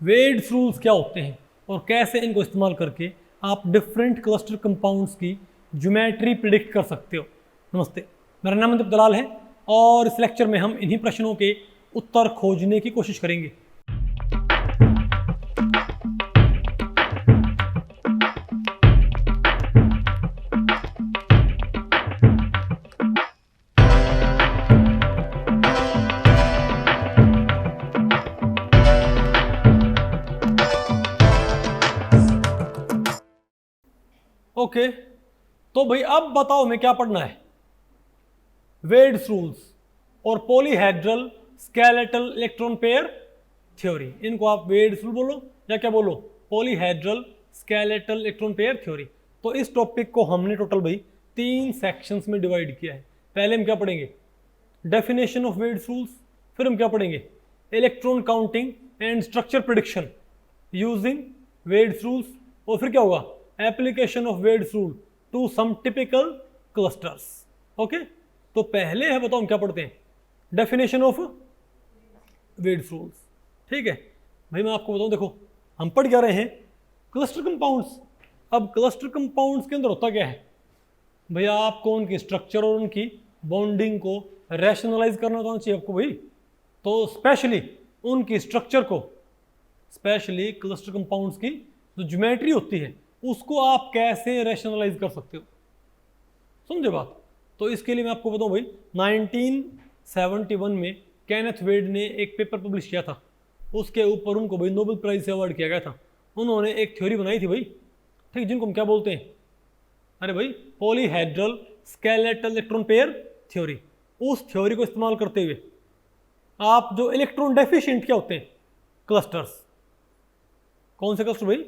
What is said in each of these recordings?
Weds rules क्या होते हैं और कैसे इनको इस्तेमाल करके आप डिफरेंट क्लस्टर कंपाउंड्स की ज्योमेट्री प्रिडिक्ट कर सकते हो। नमस्ते, मेरा नाम अमित दलाल है और इस लेक्चर में हम इन्हीं प्रश्नों के उत्तर खोजने की कोशिश करेंगे। ओके, तो भाई अब बताओ हमें क्या पढ़ना है। वेड्स रूल्स और polyhedral skeletal electron pair theory, इनको आप वेड्स रूल बोलो या क्या बोलो, polyhedral skeletal electron pair theory. तो इस टॉपिक को हमने टोटल भाई 3 सेक्शंस में डिवाइड किया है। पहले हम क्या पढ़ेंगे, डेफिनेशन ऑफ वेड्स रूल्स, फिर हम क्या पढ़ेंगे, electron counting and structure prediction using Wade's rules, और फिर क्या होगा, application of Wade's rule to some typical clusters. Okay, तो पहले है बताओ हम क्या पढ़ते हैं, डेफिनेशन ऑफ वेड्स रूल्स। ठीक है भाई, मैं आपको बताऊं, देखो हम पढ़ क्या रहे हैं, क्लस्टर कंपाउंड्स। अब क्लस्टर कंपाउंड्स के अंदर होता क्या है भैया, आपको उनकी स्ट्रक्चर और उनकी बॉन्डिंग को रैशनलाइज करना तो चाहिए आपको भाई। तो स्पेशली उनकी स्ट्रक्चर को, स्पेशली क्लस्टर कंपाउंड्स की जो ज्योमेट्री होती है उसको आप कैसे रैशनलाइज कर सकते हो, समझे बात। तो इसके लिए मैं आपको बताऊं भाई, 1971 में केनेथ वेड ने एक पेपर पब्लिश किया था, उसके ऊपर उनको भाई नोबेल प्राइज से अवार्ड किया गया था। उन्होंने एक थ्योरी बनाई थी भाई, ठीक, जिनको हम क्या बोलते हैं, अरे भाई polyhedral skeletal electron pair theory. उस थ्योरी को इस्तेमाल करते हुए आप जो इलेक्ट्रॉन डेफिशिएंट क्या होते हैं क्लस्टर्स, कौन से क्लस्टर भाई,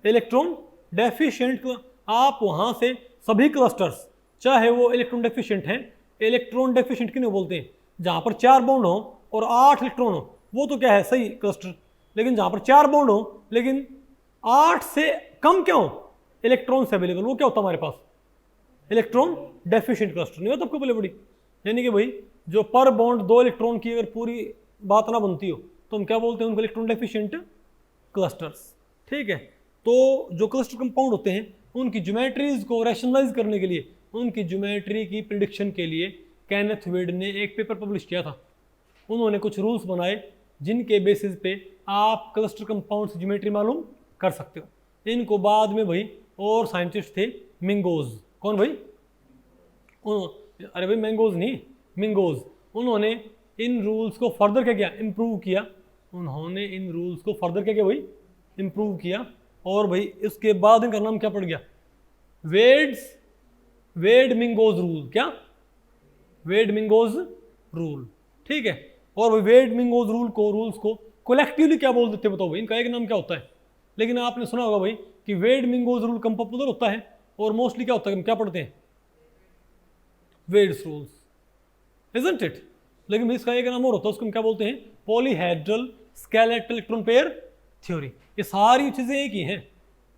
इलेक्ट्रॉन डेफिशिएंट, आप वहां से सभी क्लस्टर्स, चाहे वो इलेक्ट्रॉन डेफिशिएंट हैं, इलेक्ट्रॉन डेफिशिएंट किन्हें बोलते हैं, जहां पर 4 बॉन्ड हो और 8 इलेक्ट्रॉन हो, वो तो क्या है सही क्लस्टर। लेकिन जहां पर 4 बॉन्ड हो लेकिन 8 से कम क्या हो इलेक्ट्रॉन्स अवेलेबल, वो क्या होता है हमारे पास, इलेक्ट्रॉन डेफिशिएंट क्लस्टर। नहीं होता आपको बोले बड़ी, यानी कि भाई जो पर बॉन्ड 2 इलेक्ट्रॉन की अगर पूरी बात ना बनती हो तो हम क्या बोलते हैं उनको, इलेक्ट्रॉन डेफिशिएंट क्लस्टर्स। ठीक है, तो जो क्लस्टर कंपाउंड होते हैं उनकी ज्योमेट्रीज को रैशनलाइज करने के लिए, उनकी ज्योमेट्री की प्रिडिक्शन के लिए केनेथ वेड ने एक पेपर पब्लिश किया था। उन्होंने कुछ रूल्स बनाए जिनके बेसिस पे आप क्लस्टर कंपाउंड्स की ज्योमेट्री मालूम कर सकते हो। इनको बाद में भाई और साइंटिस्ट थे मिंगोज, कौन भाई, अरे भाई मैंगोज नहीं, मिंगोज। उन्होंने इन रूल्स को फर्दर क्या किया, इम्प्रूव किया। उन्होंने इन रूल्स को फर्दर क्या किया भाई, इम्प्रूव किया। और भाई इसके बाद इनका नाम क्या पड़ गया, वेड मिंगोज रूल। क्या, वेड मिंगोज रूल। ठीक है, और भाई वेड मिंगोज रूल्स को कोलेक्टिवली क्या बोल देते हैं बताओ भाई, इनका एक नाम क्या होता है। लेकिन आपने सुना होगा भाई कि वेड मिंगोज रूल कम पॉपुलर होता है और मोस्टली क्या होता है, हम क्या पढ़ते हैं, वेड्स रूल्स, इजंट इट। लेकिन इसका एक नाम और होता है, उसको हम क्या बोलते हैं, polyhedral skeletal electron pair theory. ये सारी चीजें एक ही हैं।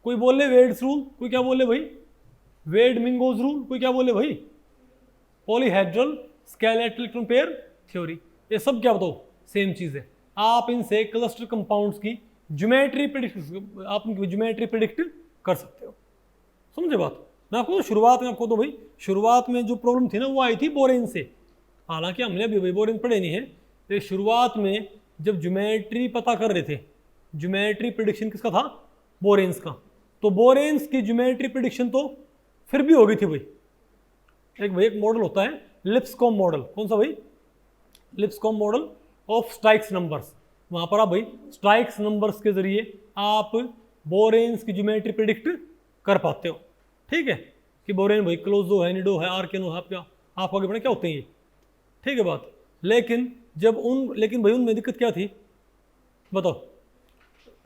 कोई बोले वेड्स रूल, कोई क्या बोले भाई वेड मिंगोज रूल, कोई क्या बोले भाई polyhedral skeletal electron pair theory. ये सब क्या बताओ सेम चीज है। आप इनसे क्लस्टर कंपाउंड्स की ज्योमेट्री प्रिडिक्ट, आप उनकी ज्योमेट्री प्रिडिक्ट कर सकते हो, समझे बात। मैं आपको शुरुआत में आपको तो भाई, शुरुआत में जो प्रॉब्लम थी ना वो आई थी बोरेन से। हालांकि हमने अभी भाई बोरेन पढ़े नहीं है, तो शुरुआत में जब ज्योमेट्री पता कर रहे थे, ज्योमेट्री प्रिडिक्शन किसका था, बोरेन्स का। तो बोरेन्स की ज्योमेट्री प्रिडिक्शन तो फिर भी हो गई थी भाई। एक मॉडल होता है लिप्सकॉम मॉडल, कौन सा भाई, लिप्सकॉम मॉडल ऑफ स्ट्राइक्स नंबर्स। वहां पर आप भाई स्ट्राइक्स नंबर्स के जरिए आप बोरेन्स की ज्योमेट्री प्रिडिक्ट कर पाते हो। ठीक है, कि बोरेन भाई क्लोजो है, निडो है, आर्केनो है, आप आगे बढ़े क्या होते हैं ये, ठीक है बात। लेकिन भाई उनमें दिक्कत क्या थी बताओ,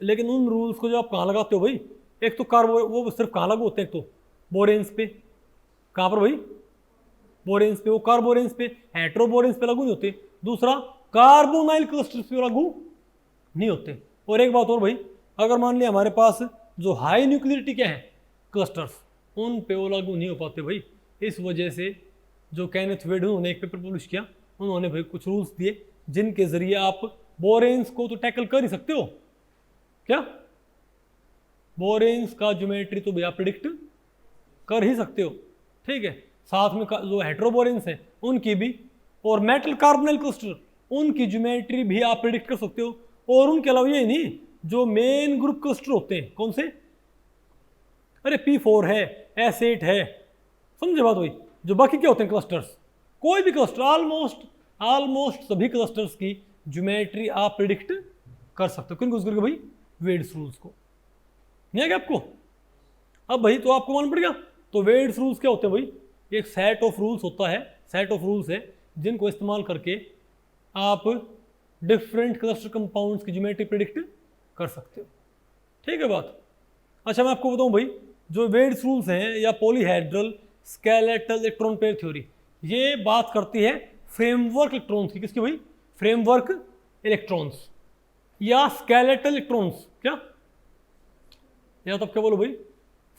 लेकिन उन रूल्स को जो आप कहाँ लगाते हो भाई, एक तो वो सिर्फ कहाँ लागू होते हैं, एक तो बोरेन्स पे, कहाँ पर भाई, बोरेन्स पे, वो कार्बोरेन्स पे, हेट्रोबोरेन्स पे लागू नहीं होते। दूसरा कार्बोनाइल क्लस्टर्स पे लागू नहीं होते। और एक बात और भाई, अगर मान लिया हमारे पास जो हाई न्यूक्लियरिटी क्या है क्लस्टर्स, उन पे वो लागू नहीं हो पाते भाई। इस वजह से जो केनेथ वेड उन्होंने एक पेपर पब्लिश किया, उन्होंने भाई कुछ रूल्स दिए जिनके जरिए आप बोरेन्स को तो टैकल कर ही सकते हो, क्या बोरेन्स का ज्योमेट्री तो भैया प्रिडिक्ट कर ही सकते हो, ठीक है। साथ में जो हेट्रोबोरेन्स हैं उनकी भी, और मेटल कार्बोनाइल क्लस्टर उनकी ज्योमेट्री भी आप प्रिडिक्ट कर सकते हो। और उनके अलावा ये नहीं, जो मेन ग्रुप क्लस्टर होते हैं कौन से, अरे P4 है, S8 है, समझे बात वही। जो बाकी क्या होते हैं क्लस्टर्स, कोई भी क्लस्टर, ऑलमोस्ट सभी क्लस्टर्स की ज्योमेट्री आप प्रिडिक्ट कर सकते हो। किनको यूज करके भाई, वेड्स रूल्स को। नहीं है क्या आपको? अब भाई तो आपको मालूम पड़ गया। तो वेड्स रूल्स क्या होते हैं भाई, एक सेट ऑफ रूल्स होता है, सेट ऑफ रूल्स है जिनको इस्तेमाल करके आप डिफरेंट क्लस्टर कंपाउंड्स की ज्योमेट्री प्रिडिक्ट कर सकते हो, ठीक है बात। अच्छा मैं आपको बताऊं भाई, जो वेड्स रूल्स हैं या polyhedral skeletal electron pair theory, ये बात करती है फ्रेमवर्क इलेक्ट्रॉन्स की। किसकी भाई? फ्रेमवर्क इलेक्ट्रॉन्स या स्केलेटल इलेक्ट्रॉन्स। क्या या तो आप क्या बोलो भाई,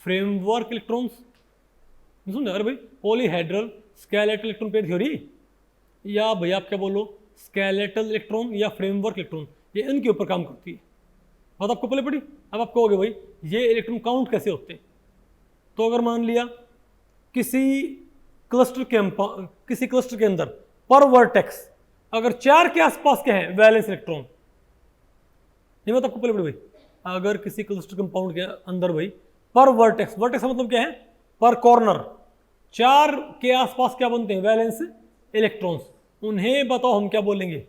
फ्रेमवर्क इलेक्ट्रॉन्स, समझे? अरे भाई polyhedral skeletal electron pair theory, या भैया आप क्या बोलो, स्केलेटल इलेक्ट्रॉन या फ्रेमवर्क इलेक्ट्रॉन, ये इनके ऊपर काम करती है। बात आपको पहले पड़ी। अब आप कहोगे भाई ये इलेक्ट्रॉन काउंट कैसे होते हैं। तो अगर मान लिया किसी क्लस्टर के अंदर पर वर्टेक्स अगर 4 के आसपास के हैं वैलेंस इलेक्ट्रॉन, ये बात आपको पहले पड़ी भाई। अगर किसी क्लस्टर कंपाउंड के अंदर भाई पर वर्टेक्स का मतलब क्या है, पर कॉर्नर 4 के आसपास क्या बनते हैं, वैलेंस इलेक्ट्रॉन्स, उन्हें बताओ हम क्या बोलेंगे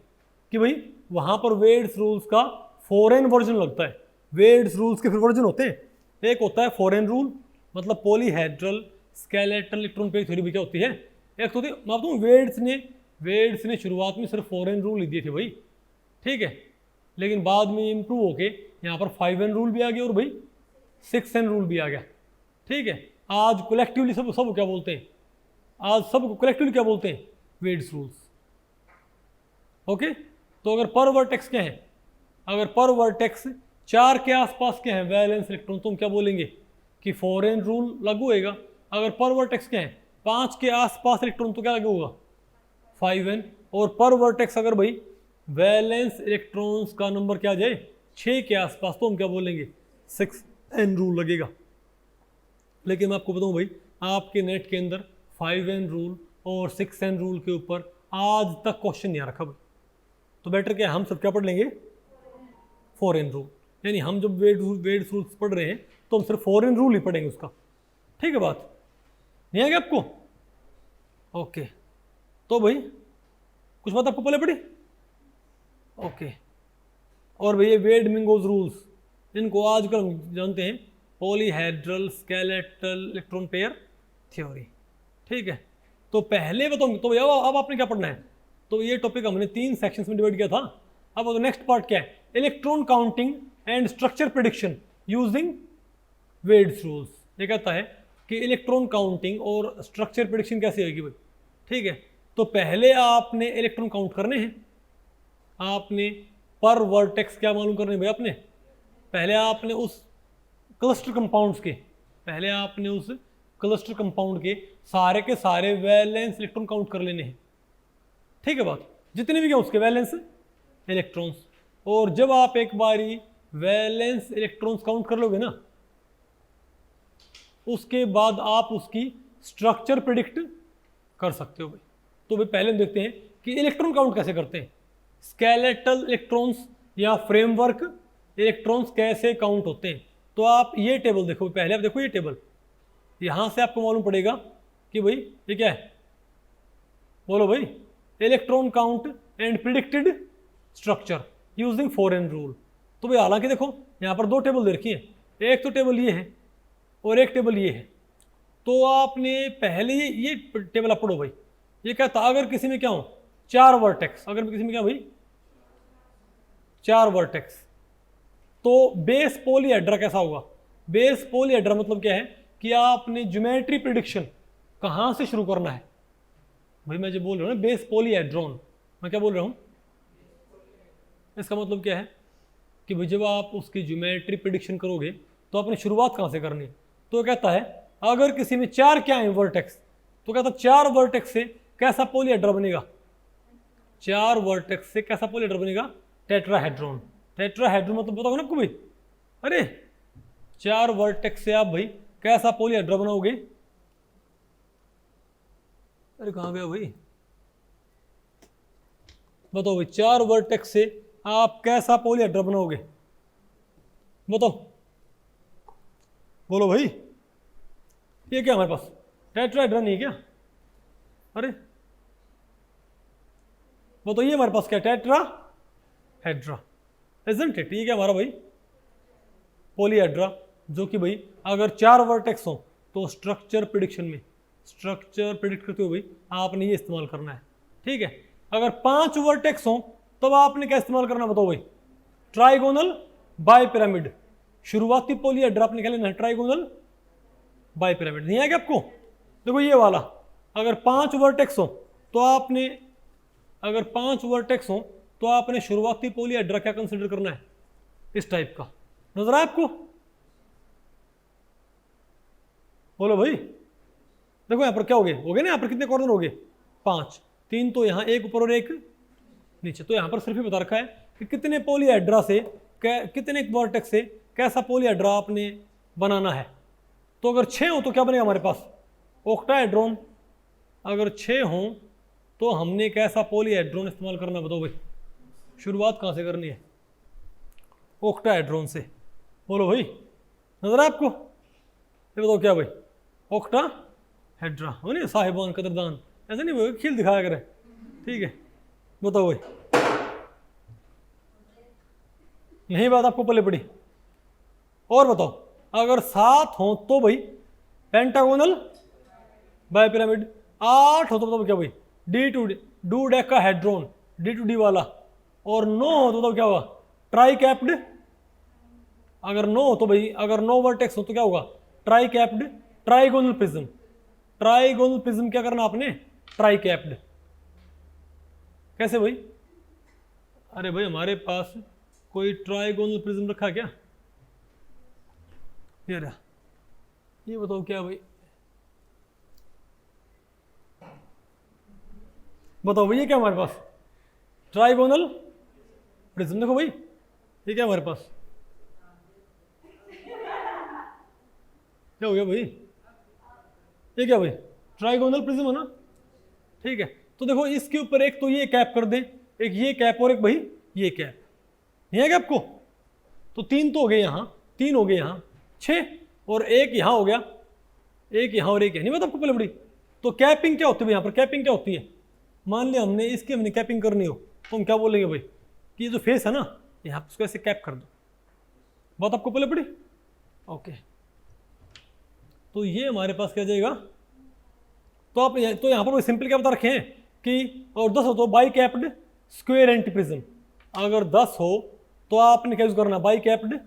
कि भाई वहां पर वेड्स रूल्स का फॉरेन वर्जन लगता है। वेड्स रूल्स के फिर वर्जन होते हैं, एक होता है फॉरेन रूल, मतलब polyhedral skeletal electron pair theory भी क्या होती है, एक होती है, मैं बताऊँ वेड्स ने शुरुआत में सिर्फ फॉरेन रूल ही दिए थे भाई, ठीक है। लेकिन बाद में इंप्रूव होके यहाँ पर 5N रूल भी आ गया और भाई 6N रूल भी आ गया, ठीक है। आज कलेक्टिवली सब क्या बोलते हैं, आज सब कलेक्टिवली क्या बोलते हैं, वेड्स रूल्स, ओके। तो अगर पर वर्टेक्स क्या है, अगर पर वर्टेक्स 4 के आसपास के हैं वैलेंस इलेक्ट्रॉन, तो हम क्या बोलेंगे कि फॉरेन रूल लागू होएगा। अगर पर वर्टेक्स क्या है 5 के आसपास इलेक्ट्रॉन, तो क्या लागू होगा, 5N। और पर वर्टेक्स अगर भाई वैलेंस इलेक्ट्रॉन्स का नंबर क्या आ जाए 6 के आसपास, तो हम क्या बोलेंगे 6N रूल लगेगा। लेकिन मैं आपको बताऊं भाई, आपके नेट के अंदर 5N रूल और 6N रूल के ऊपर आज तक क्वेश्चन नहीं आ रखा भाई। तो बेटर क्या है, हम सब क्या पढ़ लेंगे, 4N रूल। यानी हम जब वेड्स रूल्स पढ़ रहे हैं तो हम सिर्फ 4N रूल ही पढ़ेंगे उसका, ठीक है बात। नहीं आएगा आपको? ओके। तो भाई कुछ बात आपको पहले पढ़ी, ओके। और भैया वेड मिंगोज रूल्स, इनको आजकल हम जानते हैं polyhedral skeletal electron pair theory, ठीक है। तो पहले बताऊँ तो भैया अब आपने क्या पढ़ना है, तो ये टॉपिक हमने 3 सेक्शंस में डिवाइड किया था। अब तो नेक्स्ट पार्ट क्या है, electron counting and structure prediction using Wade's rules. ये कहता है कि इलेक्ट्रॉन काउंटिंग और स्ट्रक्चर प्रेडिक्शन कैसे होगी भाई, ठीक है। तो पहले आपने इलेक्ट्रॉन काउंट करने हैं, आपने पर वर्टेक्स क्या मालूम करने भाई, आपने पहले आपने उस क्लस्टर कंपाउंड के सारे के सारे वैलेंस इलेक्ट्रॉन काउंट कर लेने हैं, ठीक है बात, जितने भी क्या उसके वैलेंस इलेक्ट्रॉन्स। और जब आप एक बारी वैलेंस इलेक्ट्रॉन्स काउंट कर लोगे ना, उसके बाद आप उसकी स्ट्रक्चर प्रिडिक्ट कर सकते हो भाई। तो भाई पहले हम देखते हैं कि इलेक्ट्रॉन काउंट कैसे करते हैं, स्केलेटल इलेक्ट्रॉन्स या फ्रेमवर्क इलेक्ट्रॉन्स कैसे काउंट होते हैं। तो आप ये टेबल देखो, पहले आप देखो ये टेबल, यहां से आपको मालूम पड़ेगा कि भाई ये क्या है, बोलो भाई, electron count and predicted structure using 4N rule. तो भाई हालांकि देखो यहाँ पर 2 टेबल दे रखी है, एक तो टेबल ये है और एक टेबल ये है। तो आपने पहले ये टेबल आप पढ़ो भाई। ये कहता अगर किसी में क्या हो 4 वर्टेक्स, अगर किसी में क्या भाई 4 वर्टेक्स, तो बेस पॉलीहेड्रा कैसा होगा। बेस पॉलीहेड्रा मतलब क्या है कि आपने ज्योमेट्री प्रिडिक्शन कहाँ से शुरू करना है भाई। मैं जो बोल रहा हूँ ना बेस पॉलीहेड्रॉन, मैं क्या बोल रहा हूँ, इसका मतलब क्या है कि भाई जब आप उसकी ज्योमेट्री प्रिडिक्शन करोगे तो आपने शुरुआत कहाँ से करनी है। तो कहता है अगर किसी में 4 क्या है वर्टेक्स, तो कहता 4 वर्टेक्स से कैसा पॉलीहेड्रा बनेगा, 4 वर्टेक्स से कैसा पॉलीहेड्रा बनेगा, टेट्राहेड्रॉन। टेट्राहेड्रॉन मतलब बताओ ना आपको भाई, अरे 4 वर्टेक्स से आप भाई कैसा पॉलीहेड्रा बनाओगे? अरे कहाँ गया भाई? बताओ भाई 4 वर्टेक्स से आप कैसा पॉलीहेड्रा बनाओगे? बताओ, बोलो भाई। ये क्या हमारे पास टेट्राहेड्रा नहीं है क्या? अरे बताओ, ये हमारे पास क्या टेट्राहेड्रा, इजंट इट? ये क्या हमारा भाई पॉलीहेड्रा, जो कि भाई अगर 4 वर्टेक्स हो तो स्ट्रक्चर प्रिडिक्शन में, स्ट्रक्चर प्रिडिक्ट करते हुए भाई आपने ये इस्तेमाल करना है। ठीक है, अगर 5 वर्टेक्स हो तब आपने क्या इस्तेमाल करना बताओ भाई? Trigonal bipyramid. शुरुआती पॉलीहेड्रा आपने क्या लेना है? Trigonal bipyramid. नहीं आएगा आपको? देखो ये वाला, अगर 5 वर्टेक्स हो तो आपने, अगर 5 वर्टेक्स हो तो आपने शुरुआती पॉलीहेड्रा क्या कंसिडर करना है? इस टाइप का। नजर आया आपको? बोलो भाई। देखो यहां पर क्या हो गए ना, यहां पर कितने कॉर्नर हो गए? 5, 3 तो यहां, एक ऊपर और एक नीचे। तो यहां पर सिर्फ ही बता रखा है कि कितने पॉलीहेड्रा से, कितने वर्टेक्स से कैसा पॉलीहेड्रा आपने बनाना है। तो अगर 6 हो तो क्या बनेगा हमारे पास? ऑक्टाहेड्रॉन। अगर 6 हो तो हमने कैसा पॉलीहेड्रॉन इस्तेमाल करना बताओ भाई? शुरुआत कहां से करनी है? ऑक्टाहेड्रॉन से। बोलो भाई, नजर है आपको? ये बताओ क्या भाई? ऑक्टाहेड्रा हो नहीं, साहिबान कदरदान, ऐसा नहीं भाई खिल दिखाया करे। ठीक है, बताओ भाई, यही बात आपको पल्ले पड़ी? और बताओ, अगर 7 हो तो भाई पेंटागोनल बाय पिरामिड। 8 हो तो बताओ क्या भाई? डूडेकाहेड्रॉन, D2D वाला। और 9 हो तो बताओ क्या होगा? ट्राइकैप्ड। अगर 9 हो तो भाई, अगर 9 वर्टेक्स हो तो क्या होगा? ट्राइकैप्ड ट्राइगोनल प्रिज्म। ट्राइगोनल प्रिज्म क्या करना आपने? ट्राइकैप्ड। कैसे भाई? अरे भाई हमारे पास कोई ट्राइगोनल प्रिज्म रखा क्या? ये रहा। ये बताओ क्या भाई? बताओ भाई, ये क्या हमारे पास? Trigonal prism. देखो भाई, ये क्या हमारे पास? क्या हो गया भाई? ये क्या भाई? ट्राइगोनल प्रिज्म है ना? ठीक है, तो देखो इसके ऊपर एक तो ये कैप कर दे, एक ये कैप और एक भाई ये कैप। नहीं है क्या आपको? तो 3 तो हो गए यहाँ, 3 हो गए यहाँ, 6 और एक यहाँ हो गया, एक यहाँ और एक यहाँ। नहीं पता आपको पहले बड़ी? तो कैपिंग क्या होती है यहाँ पर? कैपिंग क्या होती है? मान लिया हमने इसकी, हमने कैपिंग करनी हो तो हम क्या बोलेंगे भाई? कि ये जो फेस है ना, यहाँ उसको ऐसे कैप कर दो। बात आपको पहले पड़ी? ओके, तो ये हमारे पास क्या जाएगा? तो आप तो यहाँ पर सिंपल क्या बता रखे हैं कि, और 10 हो तो by capped square anti prism. अगर 10 हो तो आपने क्या यूज करना? By capped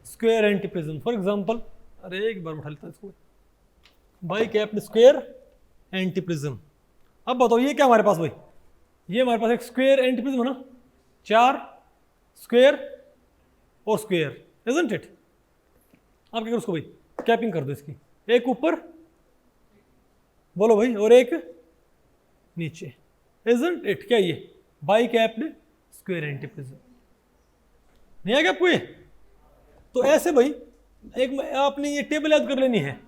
square anti prism. For example, अरे एक बार उठा लेता इसको, by capped square anti prism. अब बताओ ये क्या हमारे पास भाई? ये हमारे पास एक स्क्वायर एंटी प्रिज्म है ना, 4 स्क्वायर और स्क्वायर, इजंट इट? आप क्या करो उसको भाई? कैपिंग कर दो इसकी, एक ऊपर, बोलो भाई, और एक नीचे, इजंट इट? क्या ये by capped square anti prism? नहीं आएगा आपको ये? तो ऐसे भाई एक आपने ये टेबल याद कर लेनी है,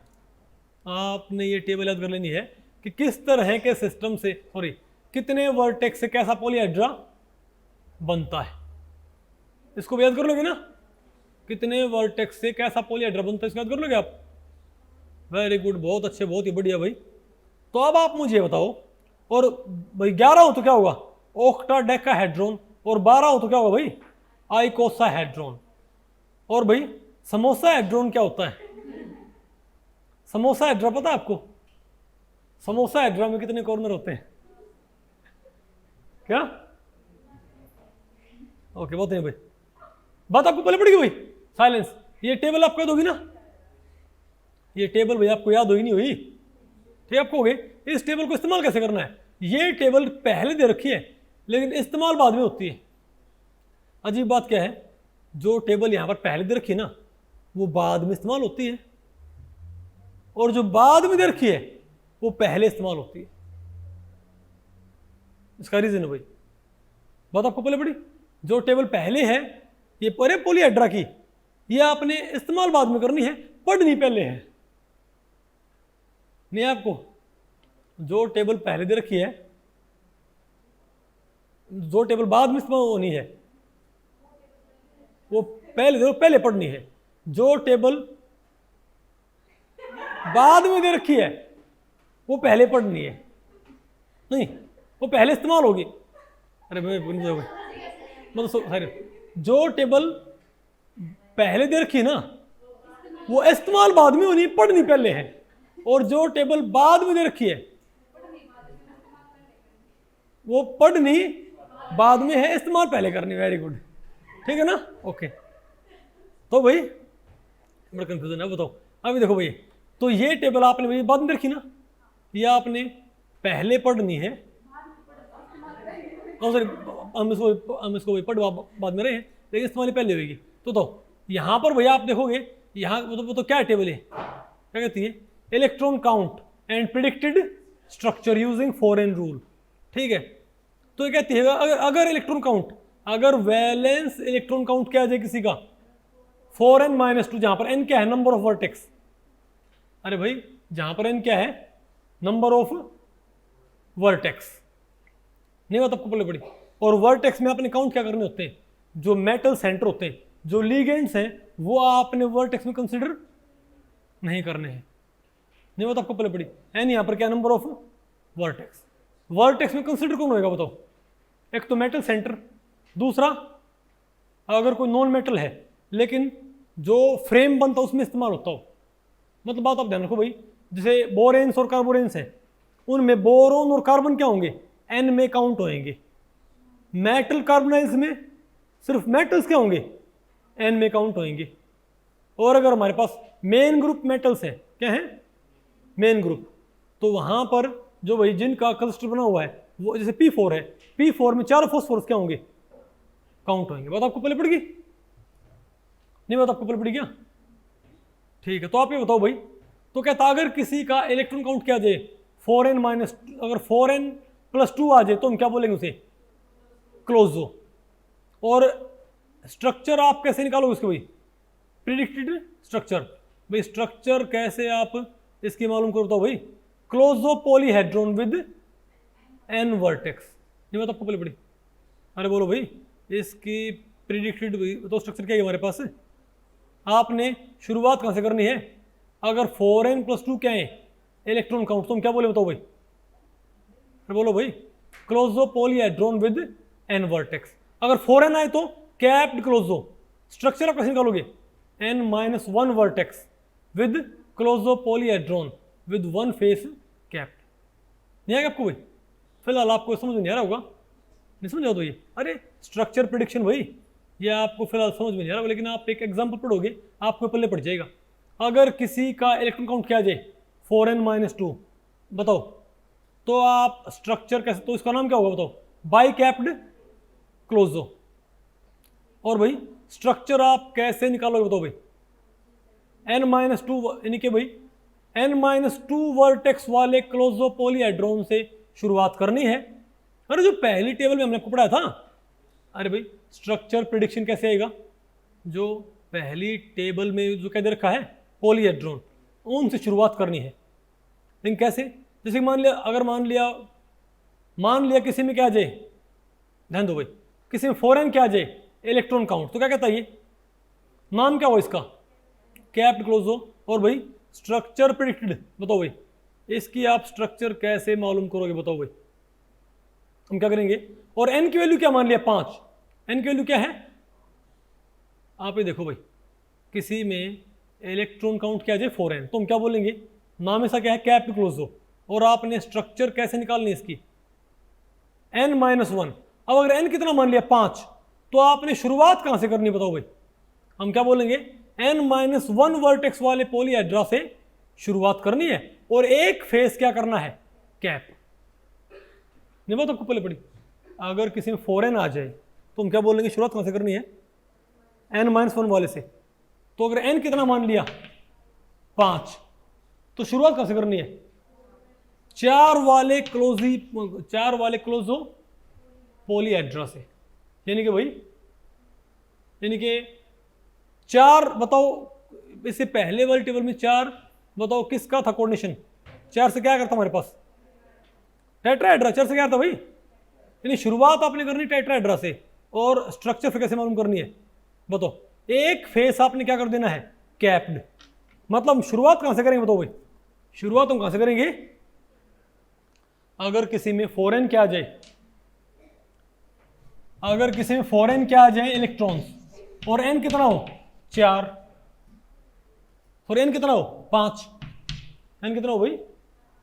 आपने ये टेबल याद कर लेनी है कि किस तरह के सिस्टम से, सॉरी, कितने वर्टेक्स से कैसा पॉलीहेड्रा बनता है। इसको भी याद कर लोगे ना? कितने वर्टेक्स से कैसा पॉलीहेड्रा बनता है, इसको याद कर लोगे आप? वेरी गुड, बहुत अच्छे, बहुत ही बढ़िया भाई। तो अब आप मुझे बताओ, और भाई 11 हो तो क्या होगा? ऑक्टाडेकाहेड्रॉन। और 12 हो तो क्या होगा भाई? आइकोसाहेड्रॉन। और भाई समोसाहेड्रॉन क्या होता है? समोसाहेड्रा पता है आपको? समोसाहेड्रा में कितने कॉर्नर होते हैं? क्या? ओके, बहुत है भाई, बात आपको पहले पड़ेगी भाई। साइलेंस। ये टेबल आपको याद होगी ना? ये टेबल भाई आपको याद होगी नहीं हुई? ठीक, आपको हो गई। इस टेबल को इस्तेमाल कैसे करना है? ये टेबल पहले दे रखी है लेकिन इस्तेमाल बाद में होती है। अजीब बात क्या है, जो टेबल यहां पर पहले दे रखी है ना, वो बाद में इस्तेमाल होती है, और जो बाद में दे रखी है वो पहले इस्तेमाल होती है। इसका रीजन है भाई, बात आपको पहले पड़ी? जो टेबल पहले है, ये पूरे पॉलीहेड्रा की, ये आपने इस्तेमाल बाद में करनी है, पढ़नी पहले है। नहीं आपको जो टेबल पहले दे रखी है, जो टेबल बाद में इस्तेमाल होनी है वो पहले पढ़नी है। जो टेबल बाद में दे रखी है वो पहले पढ़नी है, नहीं वो पहले इस्तेमाल होगी। अरे भाई मतलब सॉरी, जो टेबल पहले दे रखी है ना वो इस्तेमाल बाद में होनी, पढ़नी पहले है। और जो टेबल बाद में दे रखी है वो पढ़नी बाद में है, इस्तेमाल पहले करनी। वेरी गुड, ठीक है ना, ओके। तो भाई बड़ा कंफ्यूजन है, बताओ। अभी देखो भाई, तो ये टेबल आपने भाई बाद में रखी ना, ये आपने पहले पढ़नी है। सॉरी, हम इसको पढ़ बाद में रहे हैं, लेकिन इस्तेमाल पहले होगी। तो यहाँ पर भैया आप देखोगे, यहाँ वो तो क्या टेबल है, क्या कहती है, electron count and predicted structure using 4n rule. ठीक है, तो ये कहती है अगर इलेक्ट्रॉन काउंट, अगर वैलेंस इलेक्ट्रॉन काउंट क्या आ जाए किसी का 4n-2, जहां पर n क्या है, नंबर ऑफ वर्टेक्स। अरे भाई जहां पर n क्या है, नंबर ऑफ वर्टेक्स, नहीं बात आपको पहले पड़ी। और वर्टेक्स में आपने काउंट क्या करने होते हैं, जो मेटल सेंटर होते हैं, जो लिगेंड्स हैं, वो आपने वर्टेक्स में कंसिडर नहीं करने हैं, नहीं बात आपको पहले पड़ी। n यहां पर क्या, नंबर ऑफ वर्टेक्स। वर्टेक्स में कंसिडर कौन होगा बताओ, एक तो मेटल सेंटर, दूसरा अगर कोई नॉन मेटल है लेकिन जो फ्रेम बनता है उसमें इस्तेमाल होता हो। मतलब बात आप ध्यान रखो भाई, जैसे बोरेन्स और कार्बोरेन्स हैं, उनमें बोरोन और कार्बन क्या होंगे, n में काउंट होंगे। मेटल कार्बोनाइल्स में सिर्फ मेटल्स क्या होंगे, n में काउंट होंगे। और अगर हमारे पास मेन ग्रुप मेटल्स है, क्या है, मेन ग्रुप, तो वहां पर जो भाई जिनका क्लस्टर बना हुआ है, वो जैसे P4 है, P4 में 4 फॉस्फोरस क्या होंगे, काउंट होंगे। बात आपको पहले पड़ गई, नहीं बात आपको पहले पड़ी क्या, ठीक है। तो आप ये बताओ भाई, तो कहता अगर किसी का इलेक्ट्रॉन काउंट क्या आ जाए 4n-, अगर 4n+2 आ जाए तो हम क्या बोलेंगे उसे, क्लोजो। और स्ट्रक्चर आप कैसे निकालोगे उसके भाई, प्रिडिक्टेड स्ट्रक्चर। भाई स्ट्रक्चर कैसे आप इसकी मालूम करो, बताओ भाई, क्लोजो पॉलीहेड्रोन विद n वर्टेक्स। नहीं बात आपको पहले पड़ी, अरे बोलो भाई, इसकी प्रिडिक्टेड तो स्ट्रक्चर क्या है हमारे पास। आपने शुरुआत कहां से करनी है, अगर 4n+2 क्या है इलेक्ट्रॉन काउंट, तो हम क्या बोले बताओ भाई, अरे बोलो भाई, क्लोजो पॉलीहेड्रोन विद n वर्टेक्स। अगर 4n आए तो कैप्ड क्लोजो। स्ट्रक्चर आप कैसे निकालोगे, n-1 vertex with closo polyhedron with 1 face capped. नहीं आएगा आपको भाई, फिलहाल आपको समझ में नहीं आ रहा होगा, नहीं समझा तो ये, अरे स्ट्रक्चर प्रिडिक्शन भाई ये आपको फिलहाल समझ में नहीं आ रहा, लेकिन आप एक एग्जांपल पढ़ोगे आपको पल्ले पड़ जाएगा। अगर किसी का इलेक्ट्रॉन काउंट क्या आ जाए 4n-2, बताओ तो आप स्ट्रक्चर कैसे, तो इसका नाम क्या होगा बताओ, बाई कैप्ड क्लोजो। और भाई स्ट्रक्चर आप कैसे निकालोगे बताओ भाई, n-2 यानी कि भाई n-2 वर्टेक्स वाले क्लोजो पॉलीहेड्रोन से शुरुआत करनी है। अरे जो पहली टेबल में हमने आपको पढ़ाया था, अरे भाई स्ट्रक्चर प्रिडिक्शन कैसे आएगा, जो पहली टेबल में जो कह दे रखा है पॉलीहेड्रोन, उनसे शुरुआत करनी है। लेकिन कैसे, जैसे मान लिया, अगर मान लिया किसी में क्या आ जाए, ध्यान दो भाई, किसी में 4n क्या आ जाए इलेक्ट्रॉन काउंट, तो क्या कहता है ये, नाम क्या हो इसका, कैप्ड क्लोजो। और भाई स्ट्रक्चर प्रिडिक्टेड, बताओ भाई इसकी आप स्ट्रक्चर कैसे मालूम करोगे, बताओ भाई, हम क्या करेंगे। और n की वैल्यू क्या मान लिया 5, n की वैल्यू क्या है, आप ये देखो भाई, किसी में इलेक्ट्रॉन काउंट क्या आ जाए 4n, तो हम क्या बोलेंगे, नाम ऐसा क्या है, कैप्ड क्लोजो। और आपने स्ट्रक्चर कैसे निकालनी है इसकी, n-1। अब अगर n कितना मान लिया 5, तो आपने शुरुआत कहां से करनी बताओ भाई, हम क्या बोलेंगे, n-1 वर्टेक्स वाले पॉलीहेड्रा से शुरुआत करनी है, और एक फेस क्या करना है, कैप। नहीं बात आपको पहले पड़ी, अगर किसी में 4n आ जाए तो हम क्या बोलेंगे, शुरुआत कहां से करनी है, n-1 वाले से। तो अगर n कितना मान लिया 5, तो शुरुआत कहां से करनी है, 4 वाले क्लोजो पॉलीहेड्रा से। यानी कि भाई, यानी कि 4 बताओ, इससे पहले वाले टेबल में 4 बताओ किसका था कोऑर्डिनेशन? 4 से क्या करता हमारे पास? टेट्राहेड्रा। 4 से क्या था भाई? यानी शुरुआत आपने करनी टेट्राहेड्रा से, और स्ट्रक्चर फिर कैसे मालूम करनी है बताओ? एक फेस आपने क्या कर देना है? कैप्ड। मतलब शुरुआत कहां से करेंगे बताओ भाई? शुरुआत हम कहां से करेंगे? अगर किसी में फॉरेन क्या आ जाए, अगर किसी में फॉरेन क्या आ जाए इलेक्ट्रॉन्स, और एन कितना हो? 4, और एन कितना हो? 5। एन कितना हो भाई?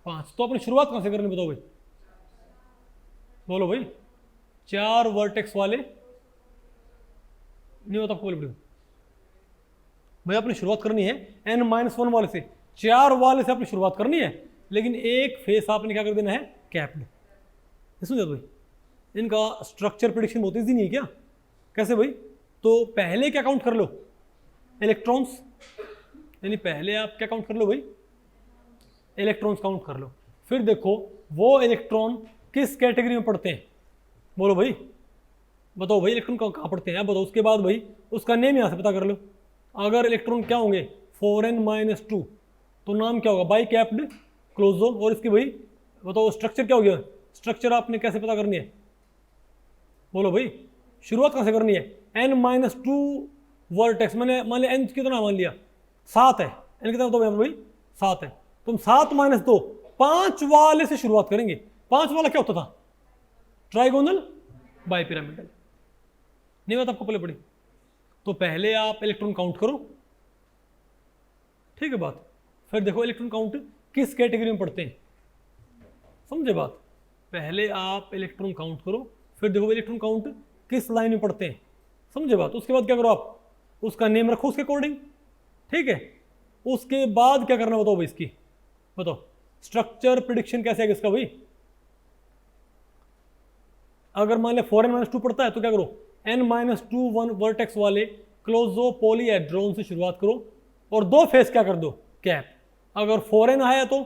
5। तो अपनी शुरुआत कहां से करनी बताओ भाई? बोलो भाई। 4 वर्टेक्स वाले, नहीं होता आपको बोले भाई अपनी शुरुआत करनी है n-1 वाले से, 4 वाले से अपनी शुरुआत करनी है, लेकिन एक फेस आपने क्या कर देना है? कैप्ड। समझे भाई? इनका स्ट्रक्चर प्रेडिक्शन बहुत ईजी नहीं है क्या? कैसे भाई? तो पहले क्या काउंट कर लो? इलेक्ट्रॉन्स। यानी पहले आप क्या काउंट कर लो भाई? इलेक्ट्रॉन्स काउंट कर लो। फिर देखो वो इलेक्ट्रॉन किस कैटेगरी में पढ़ते हैं? बोलो भाई, बताओ भाई इलेक्ट्रॉन कहाँ पढ़ते हैं? आप बताओ। उसके बाद भाई उसका नेम यहाँ से पता कर लो। अगर इलेक्ट्रॉन क्या होंगे? 4n-2, तो नाम क्या होगा? Bicapped closo. और इसकी भाई बताओ स्ट्रक्चर क्या हो गया? स्ट्रक्चर आपने कैसे पता करनी है? बोलो भाई। शुरुआत कहाँ से करनी है? n-2 vertex. मैंने मान लिया n कितना मान लिया? 7 है। n कितना बताओ भाई? 7 है। तुम 7-2 5 वाले से शुरुआत करेंगे। 5 वाला क्या होता था? Trigonal bipyramidal. नहीं बात आपको पहले पड़ी? तो पहले आप इलेक्ट्रॉन काउंट करो, ठीक है बात? फिर देखो इलेक्ट्रॉन काउंट किस कैटेगरी में पढ़ते हैं। समझे बात? पहले आप इलेक्ट्रॉन काउंट करो, फिर देखो इलेक्ट्रॉन काउंट किस लाइन में पढ़ते हैं। समझे बात? उसके बाद क्या करो आप? उसका नेम रखो उसके अकॉर्डिंग, ठीक है? उसके बाद क्या करना बताओ भाई? इसकी बताओ स्ट्रक्चर प्रिडिक्शन कैसे है इसका भाई? अगर मान लिया 4n-2 पड़ता है तो क्या करो? n-2 वर्टेक्स वाले क्लोजो पॉलीहेड्रॉन से शुरुआत करो, और 2 फेस क्या कर दो? कैप। अगर 4n आया तो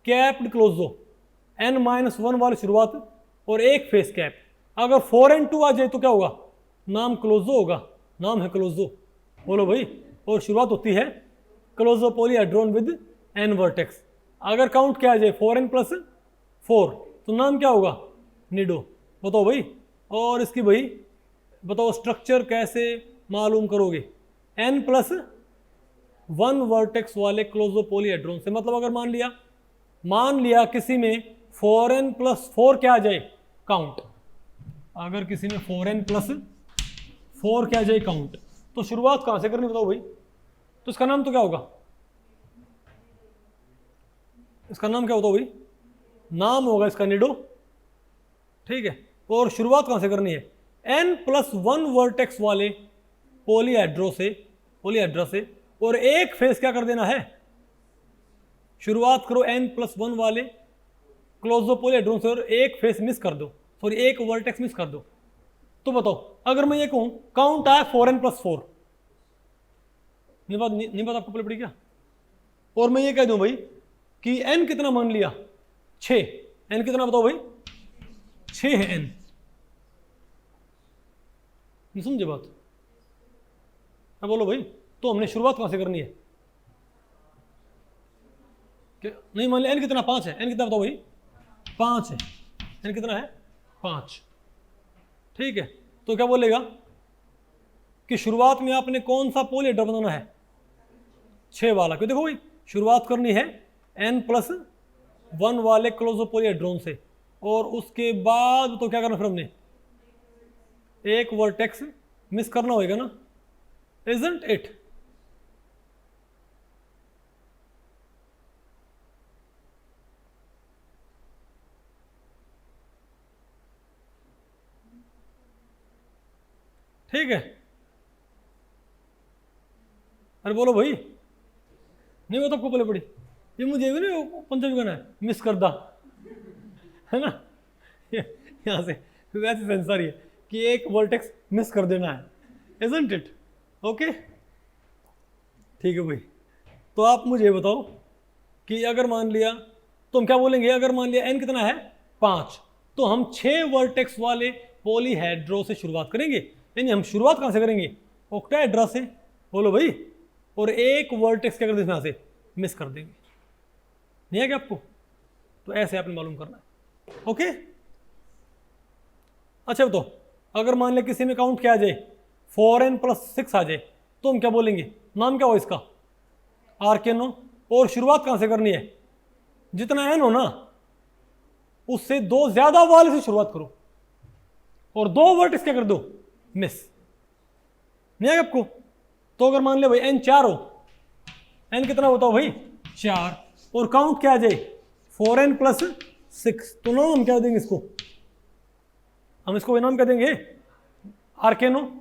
कैप्ड क्लोजो, n-1 वाली शुरुआत, और एक फेस कैप। अगर 4n-2 आ जाए तो क्या होगा? नाम क्लोजो होगा, नाम है क्लोजो। बोलो भाई। और शुरुआत होती है क्लोजो पॉलीहेड्रॉन विद n वर्टेक्स। अगर काउंट क्या आ जाए? 4n+4, तो नाम क्या होगा? निडो। बताओ भाई। और इसकी भाई बताओ स्ट्रक्चर कैसे मालूम करोगे? n+1 वर्टेक्स वाले क्लोजो पॉलीहेड्रॉन से। मतलब अगर मान लिया किसी में 4n+4 क्या आ जाए? काउंट। अगर किसी में 4n+4 क्या आ जाए? काउंट। तो शुरुआत कहां से करनी बताओ भाई? तो इसका नाम तो क्या होगा? इसका नाम क्या होता भाई? नाम होगा इसका निडो, ठीक है? और शुरुआत कहां से करनी है? n+1 वर्टेक्स वाले पॉलीहेड्रा से, और एक फेस क्या कर देना है? शुरुआत करो n+1 वाले क्लोजो पॉलीहेड्रॉन से, और एक फेस मिस कर दो, सॉरी एक वर्टेक्स मिस कर दो। तो बताओ अगर मैं ये कहूं काउंट आया 4n+4, नहीं बात आपको पड़ी क्या? और मैं ये कह दूं भाई कि n कितना मान लिया? 6। n कितना बताओ भाई? 6 है n। नहीं समझे बात? अब बोलो भाई। तो हमने शुरुआत कहां से करनी है? नहीं मान लिया n कितना? 5 है। n कितना बताओ भाई? 5 है। n कितना है? 5, ठीक है? तो क्या बोलेगा कि शुरुआत में आपने कौन सा पॉलीहेड्रा बनाना है? 6 वाला। क्यों? देखो भाई शुरुआत करनी है n+1 वाले क्लोजो पॉलीहेड्रॉन से, और उसके बाद तो क्या करना फिर हमने? एक वर्टेक्स मिस करना होगा ना, इजंट इट? ठीक है? अरे बोलो भाई। नहीं वो तो आपको बोले पड़ी? ये मुझे भी नहीं पंजाबी गाना है, मिस कर दा, है ना? यहाँ से वैसे सेंसर है कि एक वर्टेक्स मिस कर देना है, इजंट इट? ओके, ठीक है भाई। तो आप मुझे बताओ कि अगर मान लिया, तो हम क्या बोलेंगे? अगर मान लिया n कितना है? 5, तो हम 6 वर्टेक्स वाले पॉलीहेड्रो से शुरुआत करेंगे। यानी हम शुरुआत कहां से करेंगे? ऑक्टाहेड्रा से। बोलो भाई, और एक वर्टेक्स क्या कर देंगे यहाँ से मिस कर देंगे। नहीं है क्या आपको? तो ऐसे आपने मालूम करना है। ओके, अच्छा बताओ, अगर मान ले किसी में काउंट क्या आ जाए 4n+6 आ जाए तो हम क्या बोलेंगे? नाम क्या हो इसका? आर्केनो। और शुरुआत कहां से करनी है? जितना n हो ना उससे 2 ज्यादा वाले से शुरुआत करो और 2 वर्टेक्स क्या कर दो मिस। नहीं है आपको? तो अगर मान ले भाई n 4 हो, n कितना बताओ भाई 4, और काउंट क्या आ जाए 4n+6, तो नाम हम क्या देंगे इसको? हम इसको नाम क्या देंगे? आर्केनो।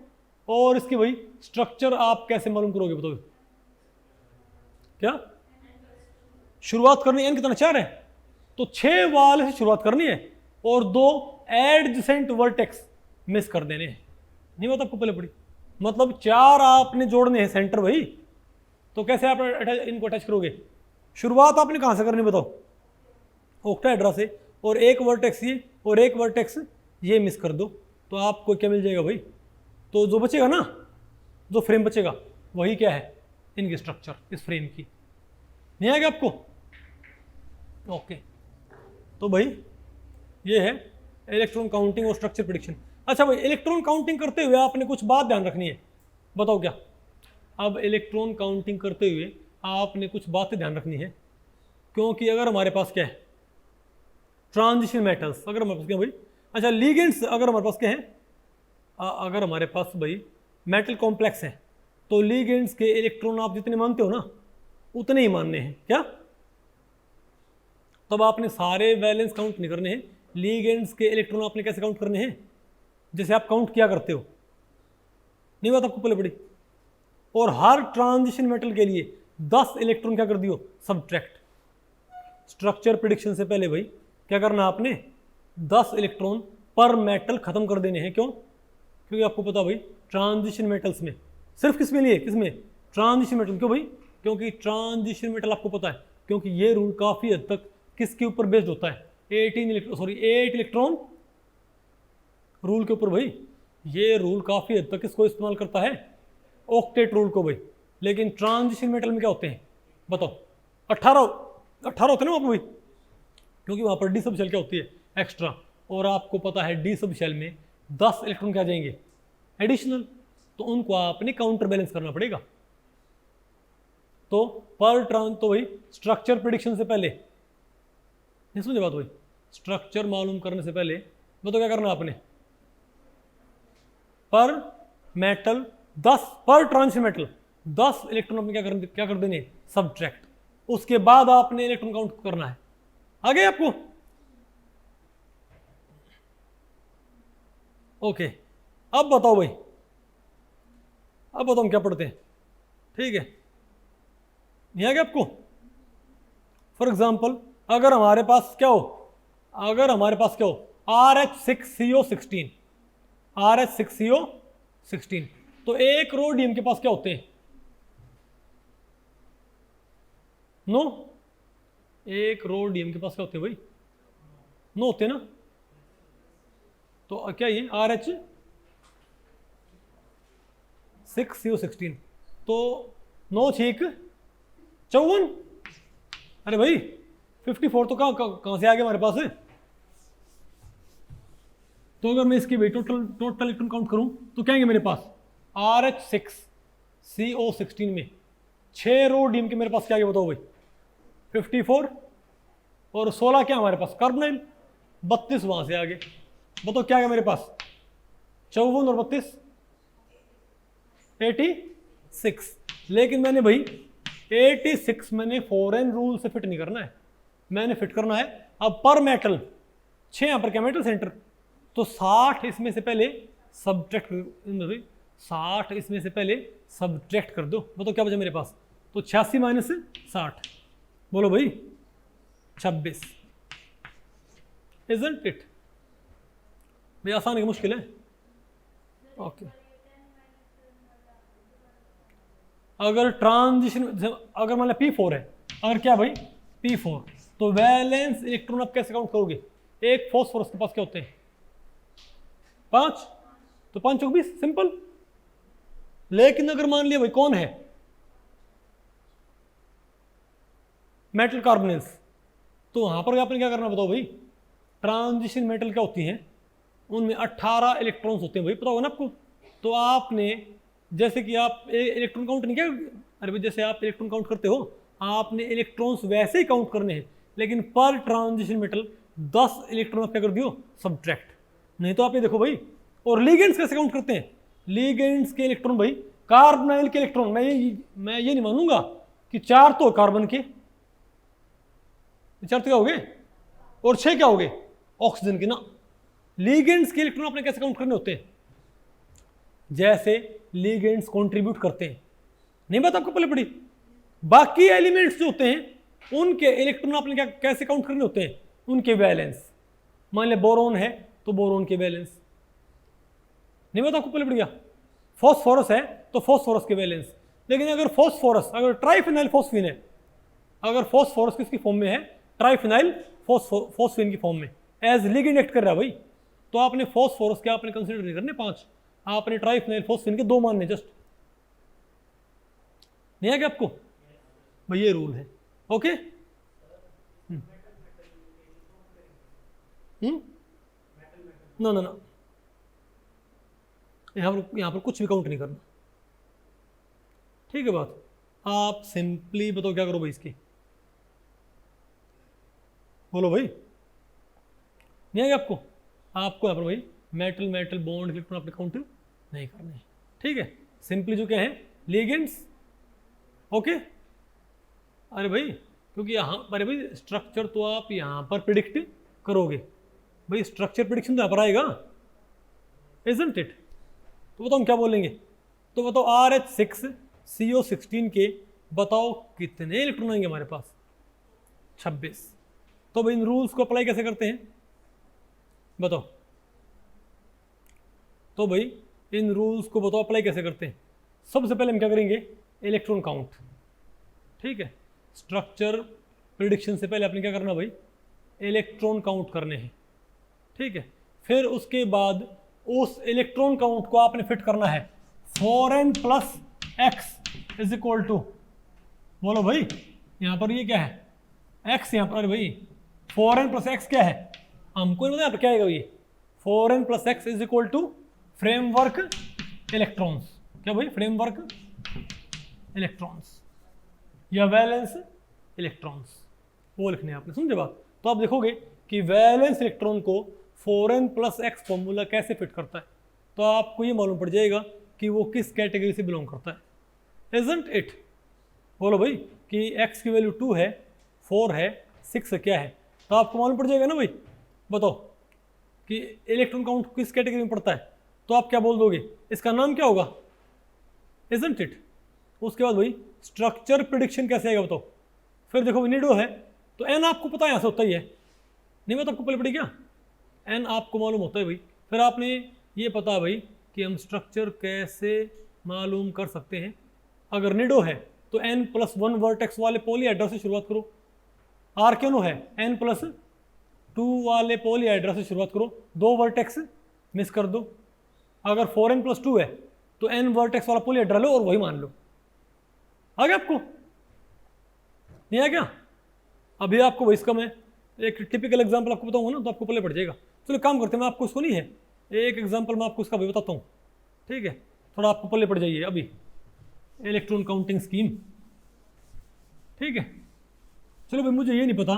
और इसकी भाई स्ट्रक्चर आप कैसे मालूम करोगे बताओ? क्या शुरुआत करनी? n कितना 4 है, तो 6 वाले से शुरुआत करनी है और 2 एडजेसेंट वर्टेक्स मिस कर देने हैं। नहीं बता आपको पहले पड़ी? मतलब 4 आपने जोड़ने हैं सेंटर भाई, तो कैसे आप इनको अटैच करोगे? शुरुआत आपने कहां से करनी बताओ? ऑक्टाहेड्रा से, और एक वर्टेक्स ये और एक वर्टेक्स ये मिस कर दो, तो आपको क्या मिल जाएगा भाई? तो जो बचेगा ना, जो फ्रेम बचेगा वही क्या है? इनकी स्ट्रक्चर इस फ्रेम की। नहीं आएगा आपको? ओके, तो भाई ये है इलेक्ट्रॉन काउंटिंग और स्ट्रक्चर प्रेडिक्शन। अच्छा भाई, इलेक्ट्रॉन काउंटिंग करते हुए आपने कुछ बात ध्यान रखनी है, बताओ क्या? अब इलेक्ट्रॉन काउंटिंग करते हुए आपने कुछ बातें ध्यान रखनी है, क्योंकि अगर हमारे पास क्या है ट्रांजिशन मेटल्स, अगर हमारे पास क्या भाई, अच्छा लीगेंड्स अगर हमारे पास क्या है, अगर हमारे पास भाई मेटल कॉम्प्लेक्स है तो लीगेंड्स के इलेक्ट्रॉन आप जितने मानते हो ना उतने ही मानने हैं। क्या? तब आपने सारे वैलेंस काउंट नहीं करने हैं, लीगेंड्स के इलेक्ट्रॉन आपने कैसे काउंट करने हैं? जैसे आप काउंट किया करते हो। नहीं बात आपको पहले पड़ी? और हर ट्रांजिशन मेटल के लिए 10 इलेक्ट्रॉन क्या कर दियो सब्ट्रैक्ट। स्ट्रक्चर प्रेडिक्शन से पहले भाई क्या करना आपने? 10 इलेक्ट्रॉन पर मेटल खत्म कर देने हैं। क्यों? क्योंकि आपको पता भाई ट्रांजिशन मेटल्स में सिर्फ किस में लिए, किसमें? Transition metal. क्यों भाई? क्योंकि ट्रांजिशन मेटल आपको पता है, क्योंकि ये रूल काफी हद तक किसके ऊपर बेस्ड होता है? 8 इलेक्ट्रॉन रूल के ऊपर भाई। ये रूल काफी हद तक किसको इस्तेमाल करता है? ऑक्टेट रूल को भाई। लेकिन ट्रांजिशन मेटल में क्या होते हैं बताओ? 18 होते हैं ना वहाँ पर भाई, क्योंकि वहाँ पर डी सब शेल क्या होती है? एक्स्ट्रा। और आपको पता है डी सब शेल में 10 इलेक्ट्रॉन क्या जाएंगे एडिशनल, तो उनको आपने काउंटर बैलेंस करना पड़ेगा। तो तो भाई स्ट्रक्चर प्रेडिक्शन से पहले, नहीं समझे बात भाई? स्ट्रक्चर मालूम करने से पहले बताओ क्या करना आपने? पर मेटल 10, पर ट्रांजिशन मेटल 10 इलेक्ट्रॉन आपने क्या कर देने? सब्ट्रैक्ट। उसके बाद आपने इलेक्ट्रॉन काउंट करना है। आगे आपको ओके। अब बताओ भाई, अब बताओ हम क्या पढ़ते हैं? ठीक है, नहीं आ गया आपको? फॉर एग्जाम्पल अगर हमारे पास क्या हो, RH6CO16, RH6CO16, तो एक रोडियम के पास क्या होते हैं? नो, एक रोडियम के पास क्या होते हैं भाई? नो होते हैं ना। तो क्या ये RH6CO16, तो 9 6 54। अरे भाई 54 तो कहां से आ गया हमारे पास? तो अगर मैं इसकी भाई टोटल इलेक्ट्रॉन काउंट करूं तो क्या आएंगे मेरे पास? RH6CO16 में 6 रोडियम के मेरे पास क्या आगे बताओ भाई? 54 और 16 क्या हमारे पास? कार्बोनाइल। 32 वहां से आगे बताओ क्या है मेरे पास? 54 और 32 86। लेकिन मैंने भाई 86 मैंने फॉरेन रूल से फिट नहीं करना है, मैंने फिट करना है अब पर मेटल 6 यहां पर क्या मेटल सेंटर, तो 60 इसमें से पहले सब्ट्रैक्ट 60 इसमें से पहले सब्ट्रैक्ट कर दो। बताओ क्या बचा मेरे पास? तो 86 माइनस 60, बोलो भाई 26। इजंट इट भाई? आसान है कि मुश्किल है? ओके। अगर ट्रांजिशन, अगर मान लिया P4 है, अगर क्या भाई P4, तो वैलेंस इलेक्ट्रॉन आप कैसे काउंट करोगे? एक फॉस्फोरस के पास क्या होते हैं? 5, तो 5 चौक 20, सिंपल। लेकिन अगर मान लिया भाई कौन है, मेटल कार्बोनिल्स, तो वहां पर आपने क्या करना बताओ भाई, ट्रांजिशन मेटल क्या होती हैं, उनमें 18 इलेक्ट्रॉन्स होते हैं भाई, पता होगा ना आपको। तो आपने जैसे कि आप इलेक्ट्रॉन काउंट नहीं किया, अरे भाई जैसे आप इलेक्ट्रॉन काउंट करते हो, आपने इलेक्ट्रॉन्स वैसे ही काउंट करने हैं, लेकिन पर ट्रांजिशन मेटल 10 इलेक्ट्रॉन आप क्या कर दियो, सब्ट्रैक्ट। नहीं तो आप ये देखो भाई, और लीगेंड्स कैसे काउंट करते हैं, लीगेंड्स के इलेक्ट्रॉन भाई, कार्बोनाइल के इलेक्ट्रॉन, मैं ये नहीं मानूंगा कि 4 तो कार्बन के, 4 तो क्या हो गए, और 6 क्या हो गए ऑक्सीजन के ना। लीगेंड्स के इलेक्ट्रॉन आपने कैसे काउंट करने होते हैं, जैसे लीगेंड्स कंट्रीब्यूट करते हैं, नहीं बात आपको पहले पड़ी। बाकी एलिमेंट्स जो होते हैं उनके इलेक्ट्रॉन आपने क्या कैसे काउंट करने होते हैं, उनके वैलेंस। मान लिया बोरोन है तो बोरोन के वैलेंस, नहीं बात आपको पहले पड़ गया। फॉस्फोरस है तो फॉस्फोरस के वैलेंस। लेकिन अगर फॉस्फोरस, अगर ट्राइफिनाइल फॉस्फीन है, अगर फॉस्फोरस किसकी फॉर्म में है, ट्राइफिनाइल फॉस्फीन की फॉर्म में, एज लिगेंड एक्ट कर रहा है भाई, तो आपने फॉस्फोरस के आपने कंसीडर नहीं करने 5, आपने ट्राइफिनाइल फॉस्फीन के 2 मानने जस्ट। नहीं है क्या आपको भाई, ये रूल है। ओके ना ना ना, यहां पर कुछ भी काउंट नहीं करना, ठीक है बात। आप सिंपली बताओ क्या करो भाई, इसकी बोलो भाई, नहीं है आपको, आपको यहाँ पर भाई मेटल मेटल बॉन्ड इलेक्ट्रॉन आपने काउंट नहीं करने, ठीक है। सिंपली जो क्या है, लिगेंड्स। ओके, अरे भाई क्योंकि यहाँ अरे भाई स्ट्रक्चर तो आप यहाँ पर प्रिडिक्ट करोगे भाई, स्ट्रक्चर प्रिडिक्शन तो यहाँ पर आएगा, इजंट इट। तो बताओ हम क्या बोलेंगे, तो बताओ RH6CO16 के बताओ कितने इलेक्ट्रॉन आएंगे हमारे पास, 26। तो भाई इन रूल्स को अप्लाई कैसे करते हैं बताओ, तो भाई इन रूल्स को बताओ अप्लाई कैसे करते हैं। सबसे पहले हम क्या करेंगे, इलेक्ट्रॉन काउंट, ठीक है। स्ट्रक्चर प्रिडिक्शन से पहले आपने क्या करना भाई, इलेक्ट्रॉन काउंट करने हैं, ठीक है। फिर उसके बाद उस इलेक्ट्रॉन काउंट को आपने फिट करना है 4n + x = बोलो भाई, यहां पर ये क्या है, x यहां पर, अरे भाई 4n + x क्या है, हमको नहीं पता यहाँ पर क्या है ये, 4n + x = फ्रेमवर्क इलेक्ट्रॉन्स। क्या भाई, फ्रेमवर्क इलेक्ट्रॉन्स या वैलेंस इलेक्ट्रॉन्स, वो लिखने आपने, समझे बात। तो आप देखोगे कि वैलेंस इलेक्ट्रॉन को 4n + x फॉर्मूला कैसे फिट करता है, तो आपको ये मालूम पड़ जाएगा कि वो किस कैटेगरी से बिलोंग करता है, इजंट इट। बोलो भाई कि x की वैल्यू 2 है, 4 है, 6 है, क्या है, तो आपको मालूम पड़ जाएगा ना भाई। बताओ कि इलेक्ट्रॉन काउंट किस कैटेगरी में पड़ता है, तो आप क्या बोल दोगे, इसका नाम क्या होगा, इजंट इट। उसके बाद भाई स्ट्रक्चर प्रिडिक्शन कैसे आएगा बताओ। फिर देखो निडो है तो n आपको पता है यहाँ से होता ही है, नहीं पता आपको पहले पड़ी क्या, n आपको मालूम होता है भाई। फिर आपने ये पता है भाई कि हम स्ट्रक्चर कैसे मालूम कर सकते हैं। अगर निडो है तो n+1 वर्टेक्स वाले पॉलीहाइड्रा से शुरुआत करो, आर्केनो है n+2 वाले पॉलीहाइड्रा से शुरुआत करो, 2 वर्टेक्स मिस कर दो। अगर 4n+2 है तो n वर्टेक्स वाला पॉलीहाइड्रा लो और वही मान लो। आ गया आपको, नहीं आ गया। अभी आपको वही इसका मैं एक टिपिकल एग्जांपल आपको बताऊंगा ना, तो आपको पहले पड़ जाएगा। चलो काम करते हैं, मैं आपको इसको नहीं है एक एग्जांपल मैं आपको इसका भी बताता हूँ, ठीक है, थोड़ा आपको पहले पड़ जाइए। अभी इलेक्ट्रॉन काउंटिंग स्कीम, ठीक है। चलो भाई मुझे ये नहीं पता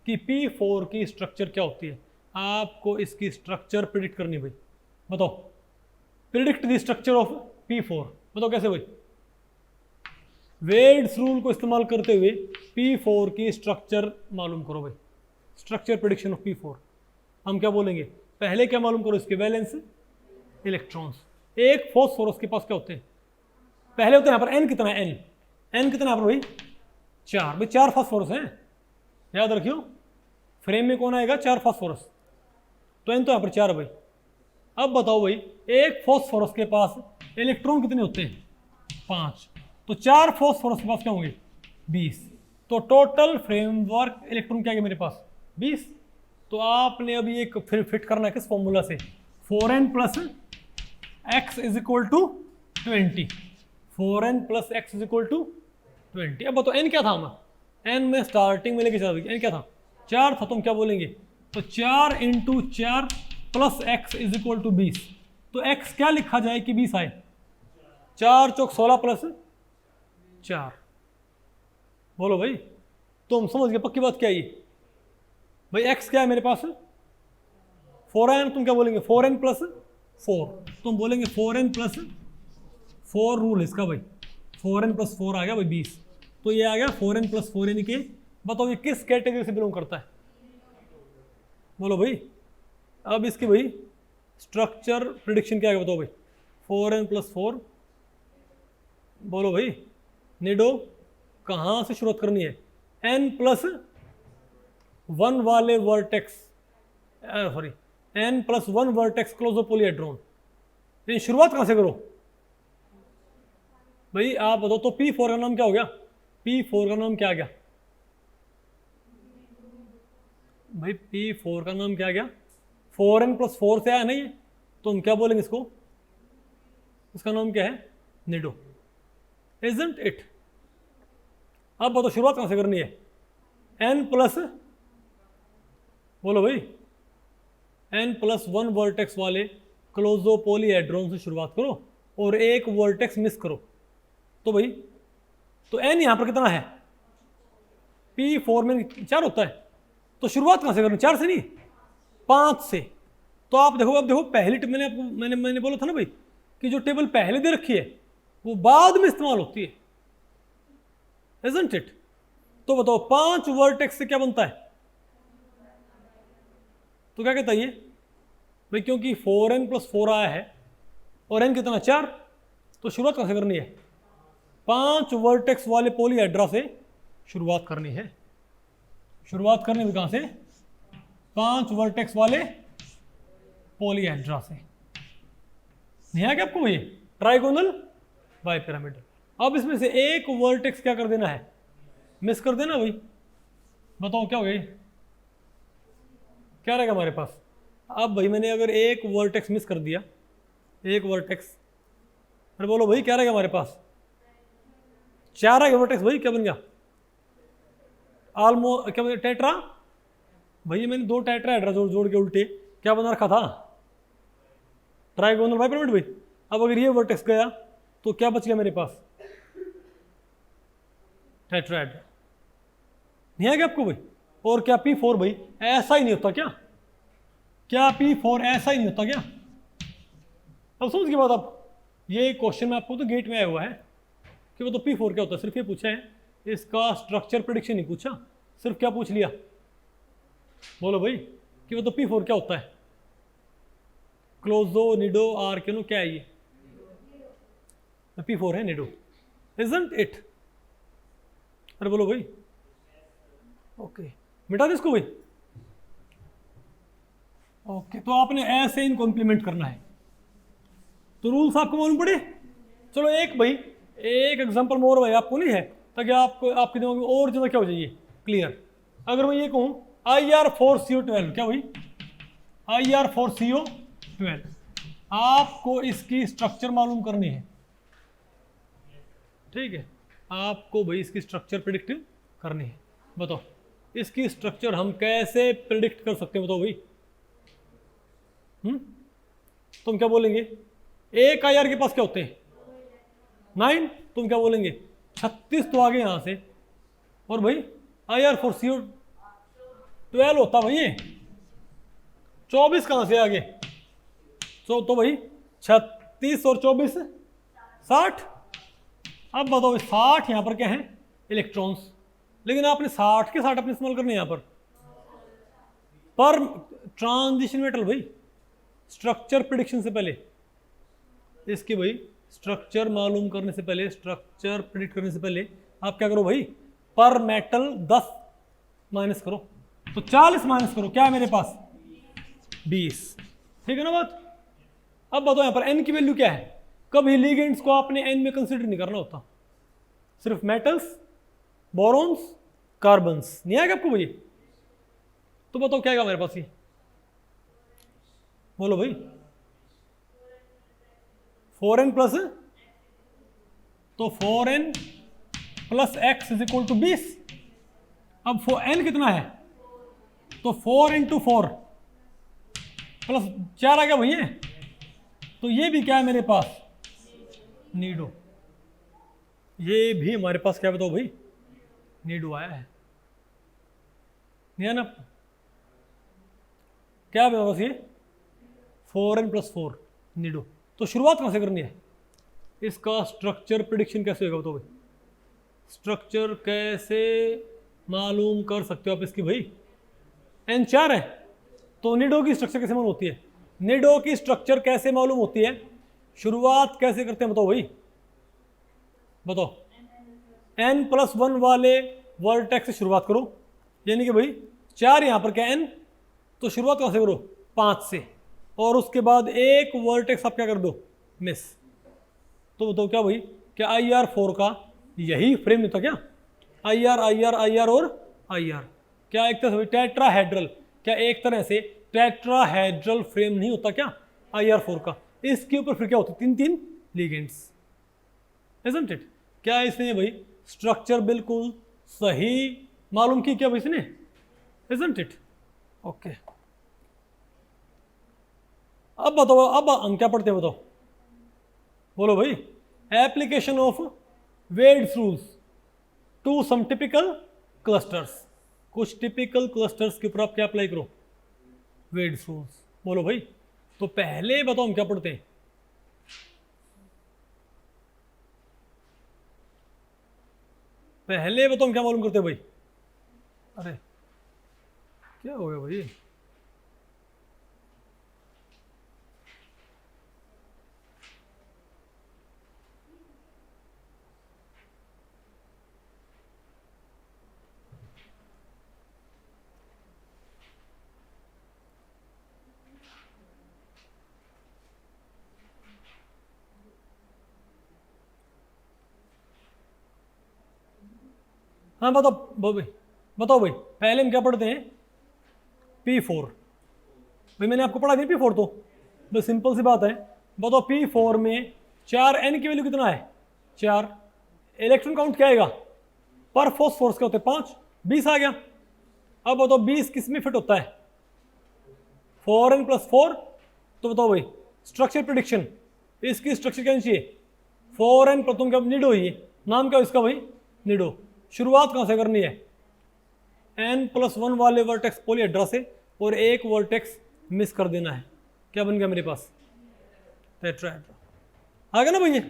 कि P4 की स्ट्रक्चर क्या होती है, आपको इसकी स्ट्रक्चर प्रिडिक्ट करनी भाई। बताओ, predict the structure of P4, बताओ कैसे भाई। वेड्स रूल को इस्तेमाल करते हुए P4 की स्ट्रक्चर मालूम करो भाई, स्ट्रक्चर प्रिडिक्शन ऑफ P4। हम क्या बोलेंगे, पहले क्या मालूम करो, इसके वैलेंस इलेक्ट्रॉन्स। एक फॉस्फोरस के पास क्या होते हैं, पहले होते हैं यहाँ पर n कितना है, n कितना है यहाँ पर भाई 4, भाई 4 फॉस्फोरस हैं, याद रखियो। फ्रेम में कौन आएगा, 4 फॉस्फोरस, तो n तो यहाँ पर 4 भाई। अब बताओ भाई एक फॉस्फोरस के पास इलेक्ट्रॉन कितने होते हैं, 5, तो 4 फॉस्फोरस के पास क्या होंगे, 20, तो टोटल फ्रेमवर्क इलेक्ट्रॉन क्या है मेरे पास, 20। तो आपने अभी एक फिर फिट करना है किस फॉर्मूला से, 4n + x = 20। 4n plus x is equal to 20। अब बताओ n क्या था हमारा, n में स्टार्टिंग में लेके चला, n क्या था 4 था, तुम क्या बोलेंगे, तो 4 into 4 plus x is equal to 20। तो x क्या लिखा जाए कि 20 आए, 4 चौक 16 प्लस 4। बोलो भाई, तुम समझ गए पक्की बात क्या है ये भाई, x क्या है मेरे पास 4n, तुम क्या बोलेंगे 4n प्लस 4, तुम बोलेंगे 4n प्लस 4 रूल इसका भाई, 4n प्लस 4 आ गया भाई 20। तो ये आ गया 4n प्लस 4 यानी कि बताओ ये किस कैटेगरी से बिलोंग करता है, बोलो भाई। अब इसकी भाई स्ट्रक्चर प्रिडिक्शन क्या है बताओ भाई, 4n प्लस 4, बोलो भाई निडो कहाँ से शुरुआत करनी है, n प्लस 1 वाले vertex, sorry n plus 1 vertex closure polyhedron, ये शुरुआत कहाँ से करो भाई आप बताओ। तो P4 का नाम क्या हो गया, P4 का नाम क्या आ गया भाई, P4 का नाम क्या आ गया, 4n प्लस 4 से आया नहीं, तो हम क्या बोलेंगे इसको, इसका नाम क्या है निडो, इजंट इट। अब बताओ शुरुआत कहाँ से करनी है, n प्लस, बोलो भाई n प्लस 1 वर्टेक्स वाले क्लोजो पॉलीहेड्रॉन से शुरुआत करो और एक वर्टेक्स मिस करो। तो भाई तो n यहां पर कितना है, P4 में 4 होता है, तो शुरुआत कहां से करनी, 4 से नहीं 5 से। तो आप देखो, अब देखो पहली मैंने आपको मैंने बोला था ना भाई कि जो टेबल पहले दे रखी है वो बाद में इस्तेमाल होती है, isn't it? तो बताओ 5 वर्टेक्स से क्या बनता है, तो क्या कहता है ये भाई, क्योंकि 4n प्लस 4 आया है और n कितना 4, तो शुरुआत कहां से करनी है, 5 वर्टेक्स वाले पॉलीहेड्रा से शुरुआत करनी है। शुरुआत करनी है कहां से, 5 वर्टेक्स वाले पॉलीहेड्रा से। नहीं आ गया आपको भाई, ट्राइगोनल बाय पिरामिडल। अब इसमें से एक वर्टेक्स क्या कर देना है, मिस कर देना भाई, बताओ क्या हो गया, क्या रहेगा हमारे पास। अब भाई मैंने अगर एक वर्टेक्स मिस कर दिया, एक वर्टेक्स, अरे बोलो भाई क्या रहेगा हमारे पास, 4 आएगा वर्टेक्स भाई, क्या बन गया आलमो, क्या बन गया टेट्रा भाई, मैंने 2 टेट्राहेड्रा जोड़ जोड़ के उल्टे क्या बना रखा था, ट्राइगोनल बाय पिरामिड भाई। अब अगर ये वर्टेक्स गया तो क्या बच गया मेरे पास, टेट्राहेड्रा। नहीं आ गया आपको भाई। और क्या P4 भाई ऐसा ही नहीं होता क्या, क्या P4 ऐसा ही नहीं होता क्या, अब समझ के बाद आप, ये क्वेश्चन में आपको तो गेट में आया हुआ है कि वो तो P4 क्या होता है, सिर्फ ये पूछा है, इसका स्ट्रक्चर प्रेडिक्शन नहीं पूछा, सिर्फ क्या पूछ लिया, बोलो भाई कि वो तो P4 क्या होता है, क्लोजो निडो आर्केनो क्या है ये, P4 है निडो, isn't it? अरे बोलो भाई, ओके मिटा दे इसको भाई, ओके तो आपने ऐसे इनको इंप्लीमेंट करना है। तो रूल्स आपको मालूम पड़े, चलो एक भाई एक एग्जांपल मोर भाई आपको नहीं है, ताकि आपको आपके दिमाग में और ज़्यादा क्या हो जाइए क्लियर। अगर मैं ये कहूँ IR4CO12 क्या हुई, IR4CO12, आपको इसकी स्ट्रक्चर मालूम करनी है, ठीक है, आपको भाई इसकी स्ट्रक्चर प्रिडिक्ट करनी है। बताओ इसकी स्ट्रक्चर हम कैसे प्रिडिक्ट कर सकते हैं, बताओ भाई। तुम क्या बोलेंगे, एक IR के पास क्या होते हैं 9, तुम क्या बोलेंगे 36 तो आगे यहां से, और भाई IR4CO12 होता भाई ये 24 कहां से आगे, तो भाई 36 और 24 60। अब बताओ 60 यहां पर क्या है इलेक्ट्रॉन्स, लेकिन आपने 60 के 60 अपने इस्तेमाल करने यहां पर ट्रांजिशन मेटल भाई, स्ट्रक्चर प्रिडिक्शन से पहले इसकी भाई स्ट्रक्चर मालूम करने से पहले, स्ट्रक्चर प्रिडिक्ट करने से पहले आप क्या करो भाई, पर मेटल 10 माइनस करो, तो 40 माइनस करो, क्या है मेरे पास 20, ठीक है ना बात। अब बताओ यहां पर n की वैल्यू क्या है, कभी लिगेंड्स को आपने n में कंसीडर नहीं करना होता, सिर्फ मेटल्स बोरॉन्स कार्बन्स। नहीं आएगा आपको भाई, तो बताओ क्या आएगा मेरे पास ये, बोलो भाई 4n प्लस तो 4n plus x is equal to 20। अब n कितना है, तो 4 इंटू 4 प्लस 4 आ गया भैया। तो ये भी क्या है मेरे पास, नीडो। ये भी हमारे पास क्या बताओ भाई, नीडो आया है, नहीं है ना? क्या बताओ ये 4n प्लस 4 नीडो। तो शुरुआत कहाँ से करनी है, इसका स्ट्रक्चर प्रिडिक्शन कैसे होगा बताओ भाई, स्ट्रक्चर कैसे मालूम कर सकते हो आप इसकी भाई, n 4 है तो निडो की स्ट्रक्चर कैसे मालूम होती है, निडो की स्ट्रक्चर कैसे मालूम होती है, शुरुआत कैसे करते हैं बताओ भाई, बताओ। n प्लस 1 वाले वर्टेक्स से शुरुआत करो, यानी कि भाई 4 यहां पर क्या n, तो शुरुआत कहां से करो 5 से, और उसके बाद एक वर्टेक्स आप क्या कर दो मिस। तो बताओ क्या भाई, क्या IR4 का यही फ्रेम नहीं था क्या, IR IR IR और IR, क्या एक तरह से टेट्राहेड्रल, क्या एक तरह से टेट्राहेड्रल फ्रेम नहीं होता क्या IR4 का, इसके ऊपर फिर क्या होता है 3 लिगेंड्स, isn't it? क्या इसने भाई स्ट्रक्चर बिल्कुल सही मालूम की क्या भाई इसने, isn't it? ओके अब बताओ, अब हम क्या पढ़ते हैं बताओ, बोलो भाई। Application of Wade's rules to some typical clusters, कुछ टिपिकल क्लस्टर्स के ऊपर आप क्या अप्लाई करो, वेड्स रूल्स, बोलो भाई। तो पहले बताओ हम क्या पढ़ते हैं, पहले बताओ हम क्या मालूम करते हैं भाई, अरे क्या हो गया भाई, हाँ बताओ भाई, बताओ भाई पहले हम क्या पढ़ते हैं P4, भाई मैंने आपको पढ़ा दिया P4, तो बस सिंपल सी बात है, बताओ P4 में 4n की वैल्यू कितना है 4, इलेक्ट्रॉन काउंट क्या आएगा पर फोर्स क्या होते हैं 5, 20 आ गया। अब बताओ 20 किस में फिट होता है 4n प्लस 4, तो बताओ भाई स्ट्रक्चर प्रिडिक्शन, इसकी स्ट्रक्चर क्या चाहिए 4n पर, तुम क्या निडो ही नाम क्या हो इसका भाई निडो। शुरुआत कहां से करनी है, n प्लस 1 वाले वर्टेक्स पॉलीहेड्रा से, और एक वर्टेक्स मिस कर देना है, क्या बन गया मेरे पास टेट्राहेड्रा, आ गया ना भैया।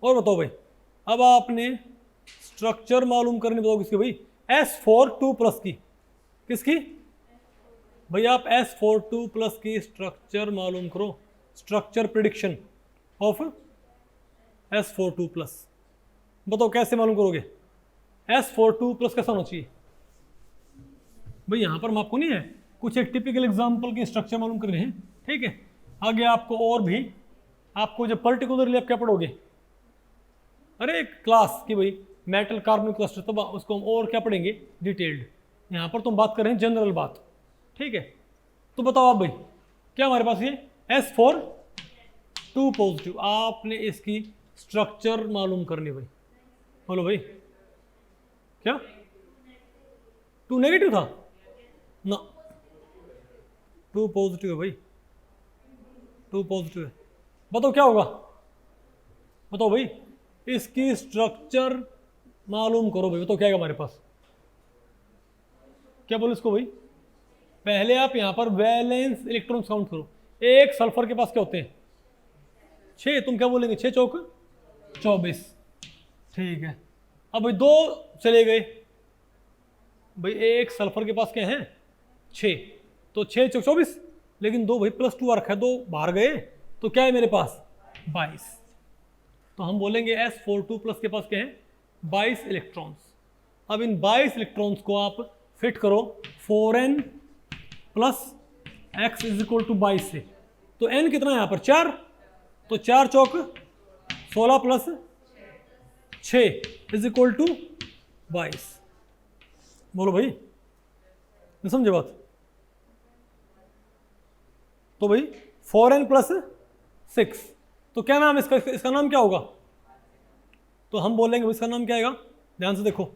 और बताओ भाई अब आपने स्ट्रक्चर मालूम करनी, बताओ किसकी भाई S4 2 प्लस की, किसकी भाई, आप S4 2 प्लस की स्ट्रक्चर मालूम करो, structure prediction of S4 2 plus, बताओ कैसे मालूम करोगे, S4 2 प्लस कैसा होना चाहिए भाई, यहां पर हम आपको नहीं है कुछ एक टिपिकल एग्जांपल की स्ट्रक्चर मालूम कर रहे हैं, ठीक है। आगे आपको और भी, आपको जो पर्टिकुलरली आप क्या पढ़ोगे, अरे क्लास की भाई मेटल कार्बन क्लस्टर, तब उसको हम और क्या पढ़ेंगे डिटेल्ड, यहां पर तुम बात कर रहे हैं जनरल बात, ठीक है। तो बताओ आप भाई क्या हमारे पास ये S4 2 पॉजिटिव, आपने इसकी स्ट्रक्चर मालूम करनी भाई, बोलो भाई क्या 2 नेगेटिव था ना, 2 पॉजिटिव है भाई, 2 पॉजिटिव है, बताओ क्या होगा, बताओ भाई इसकी स्ट्रक्चर मालूम करो भाई, बताओ क्या है हमारे पास, क्या बोलो इसको भाई, पहले आप यहां पर वैलेंस इलेक्ट्रॉन्स काउंट करो, एक सल्फर के पास क्या होते हैं 6, तुम क्या बोलेंगे 6 चौक 24, ठीक है। अब भाई 2 चले गए भाई, एक सल्फर के पास क्या है 6, तो 6 चौक 24, लेकिन 2 भाई प्लस 2 आ रखा है, 2 बाहर गए, तो क्या है मेरे पास 22, तो हम बोलेंगे S4 2 प्लस के पास क्या है 22 इलेक्ट्रॉन्स। अब इन 22 इलेक्ट्रॉन्स को आप फिट करो 4n plus x is equal to 22 से, तो n कितना है यहाँ पर 4, तो 4 चौक 16 प्लस 6 इज इक्वल टू 22, बोलो भाई नहीं समझे बात, तो भाई 4n प्लस 6, तो क्या नाम इसका, इसका नाम क्या होगा तो हम बोलेंगे इसका नाम क्या आएगा, ध्यान से देखो,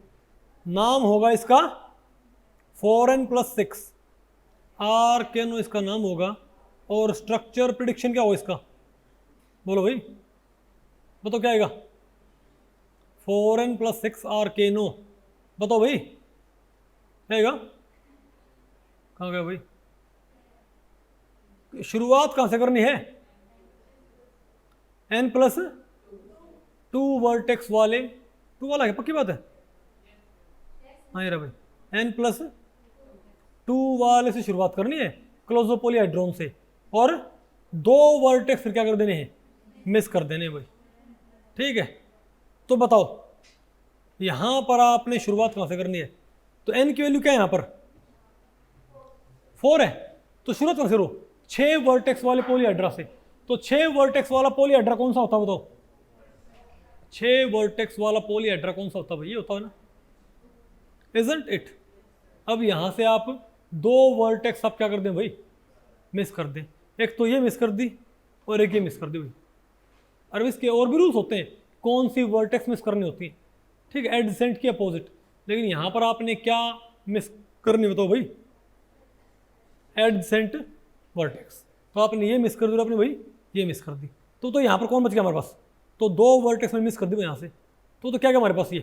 नाम होगा इसका 4n+6 आर्केनो इसका नाम होगा, और स्ट्रक्चर प्रिडिक्शन क्या होगा इसका, बोलो भाई, बताओ क्या आएगा, 4n+6 आर्केनो, बताओ भाई क्या आएगा, कहाँ गया भाई, शुरुआत कहाँ से करनी है, n+2 वर्टेक्स वाले, 2 वाला है, पक्की बात है, हाँ ये रहा भाई, n+2 वाले से शुरुआत करनी है क्लोजो पॉलीहेड्रॉन से, और 2 वर्टेक्स फिर क्या कर देने हैं, मिस कर देने भाई, ठीक है। तो बताओ यहां पर आपने शुरुआत कहां से करनी है, तो n की वैल्यू क्या है यहां पर 4 है, तो शुरुआत कहां से करो, 6 वर्टेक्स वाले पॉलीहेड्रा से, तो 6 वर्टेक्स वाला पॉलीहेड्रा कौन सा होता है बताओ, 6 वर्टेक्स वाला पॉलीहेड्रा कौन सा होता है भाई, ये होता है ना, इजंट इट। अब यहां से आप 2 वर्टेक्स आप क्या कर दें भाई, मिस कर दें, एक तो ये मिस कर दी और एक ये मिस कर दी भाई, और इसके और भी रूल्स होते हैं कौन सी वर्टेक्स मिस करनी होती है, ठीक है, एडजेसेंट की अपोजिट, लेकिन यहां पर आपने क्या मिस करनी बताओ भाई, एडजेसेंट वर्टेक्स, तो आपने ये मिस कर दी, आपने भाई ये मिस कर दी, तो यहां पर कौन बच गया हमारे पास, तो 2 वर्टेक्स में मिस कर दी यहां से, तो क्या क्या हमारे पास ये,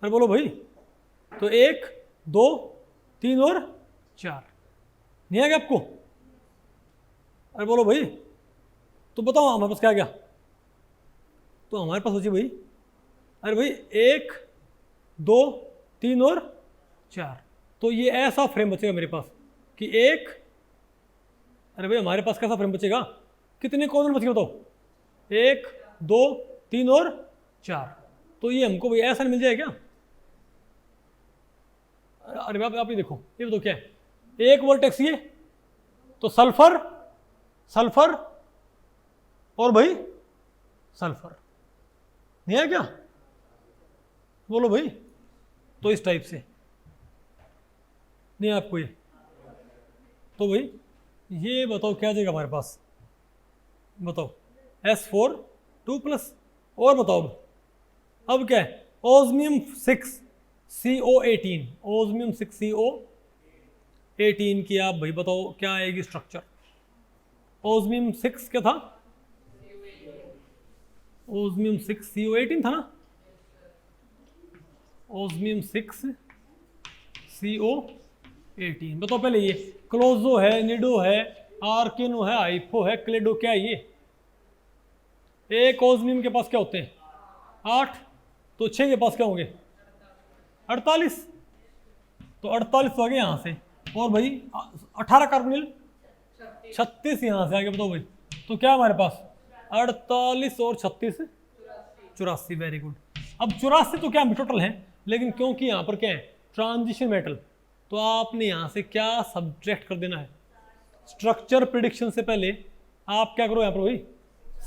अरे बोलो भाई, तो 1 2 3 और 4, नहीं आ गया आपको, अरे बोलो भाई, तो बताओ हमारे पास क्या गया, तो हमारे पास सोचिए भाई, अरे भाई 1 2 3 और 4, तो ये ऐसा फ्रेम बचेगा मेरे पास कि एक, अरे भाई हमारे पास कैसा फ्रेम बचेगा, कितने कॉर्नर बचेगा बताओ, 1 2 3 और 4, तो ये हमको भाई ऐसा नहीं मिल जाएगा क्या, अरे आप ये देखो, ये बताओ क्या है, एक वर्टेक्स ये, तो सल्फर सल्फर और भाई सल्फर, नहीं है क्या, बोलो भाई, तो इस टाइप से नहीं आपको ये, तो भाई ये बताओ क्या जाएगा हमारे पास, बताओ S4 2+, और बताओ अब क्या है, ओस्मियम 6 CO18, ओस्मियम 6 CO18 की आप भाई बताओ क्या आएगी स्ट्रक्चर, ओस्मियम 6 क्या था, ओस्मियम 6 CO18 था ना, ओस्मियम 6 CO18, बताओ पहले ये क्लोजो है, निडो है, आर्केनो है, आइफो है, क्लेडो, क्या है ये, एक ओस्मियम के पास क्या होते हैं 8, तो 6 के पास क्या होंगे 48, तो 48 तो आ गए यहाँ से, और भाई 18 कार्बोनिल 36 यहाँ से आगे, बताओ भाई, तो क्या हमारे पास 48 और 36 84, वेरी गुड। अब 84 तो क्या टोटल है, लेकिन क्योंकि यहाँ पर क्या है ट्रांजिशन मेटल, तो आपने यहाँ से क्या सब्ट्रैक्ट कर देना है, स्ट्रक्चर प्रिडिक्शन से पहले आप क्या करो यहाँ पर भाई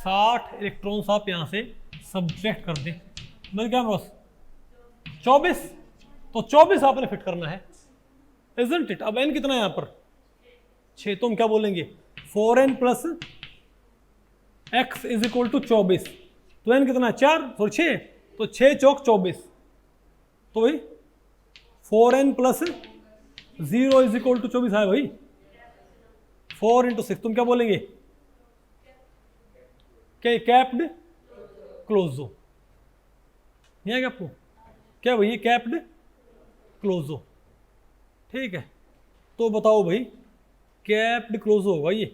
60 इलेक्ट्रॉन्स आप यहाँ से सब्ट्रैक्ट कर दें, मतलब क्या बॉस 24, तो 24 आपने फिट करना है, इजंट इट। अब n कितना है यहाँ पर 6, तो हम क्या बोलेंगे 4n+x इज इक्वल टू 24, तो n कितना है 4 और 6, तो 6 चौक 24, तो भाई 4n+0 इज इक्वल टू 24 है भाई, 4 × 6, तुम क्या बोलेंगे क्या, कैप्ड क्लोजो, नहीं आएगा आपको क्या भाई, कैप्ड क्लोजो, ठीक है, तो बताओ भाई कैप्ड क्लोजो होगा ये,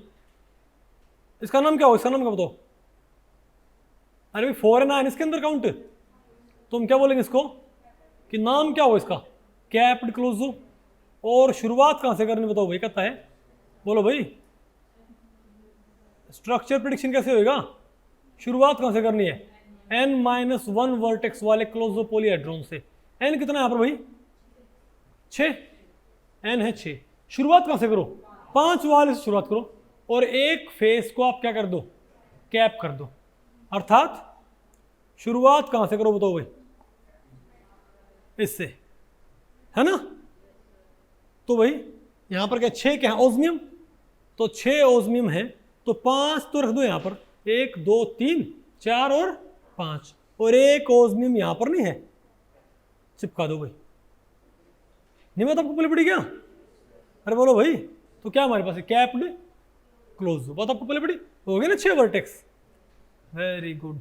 इसका नाम क्या हो, इसका नाम क्या बताओ, अरे भाई 4 है इसके अंदर काउंट, तो हम क्या बोलेंगे इसको कि नाम क्या हो इसका, कैप्ड क्लोजो, और शुरुआत कहां से करनी बताओ भाई, कहता है बोलो भाई, स्ट्रक्चर प्रेडिक्शन कैसे होएगा, शुरुआत कहां से करनी है n-1 वर्टेक्स वाले क्लोजो पॉलीहेड्रॉन से, n कितना है यहाँ पर भाई 6, n है 6, शुरुआत कहां से करो 5 वाले से शुरुआत करो, और एक फेस को आप क्या कर दो कैप कर दो, अर्थात शुरुआत कहां से करो बताओ भाई, इससे, है ना, तो भाई यहां पर क्या 6 क्या है ओस्मियम, तो 6 ओस्मियम है, तो 5 तो रख दो यहां पर, 1 2 3 4 और 5 और एक ओस्मियम यहाँ पर नहीं है, चिपका दो भाई। नहीं बात आपको पहले पड़ी क्या? अरे बोलो भाई, तो क्या हमारे पास है? Capped close. बात आपको पहले पड़ी हो गया ना 6 वर्टेक्स। वेरी गुड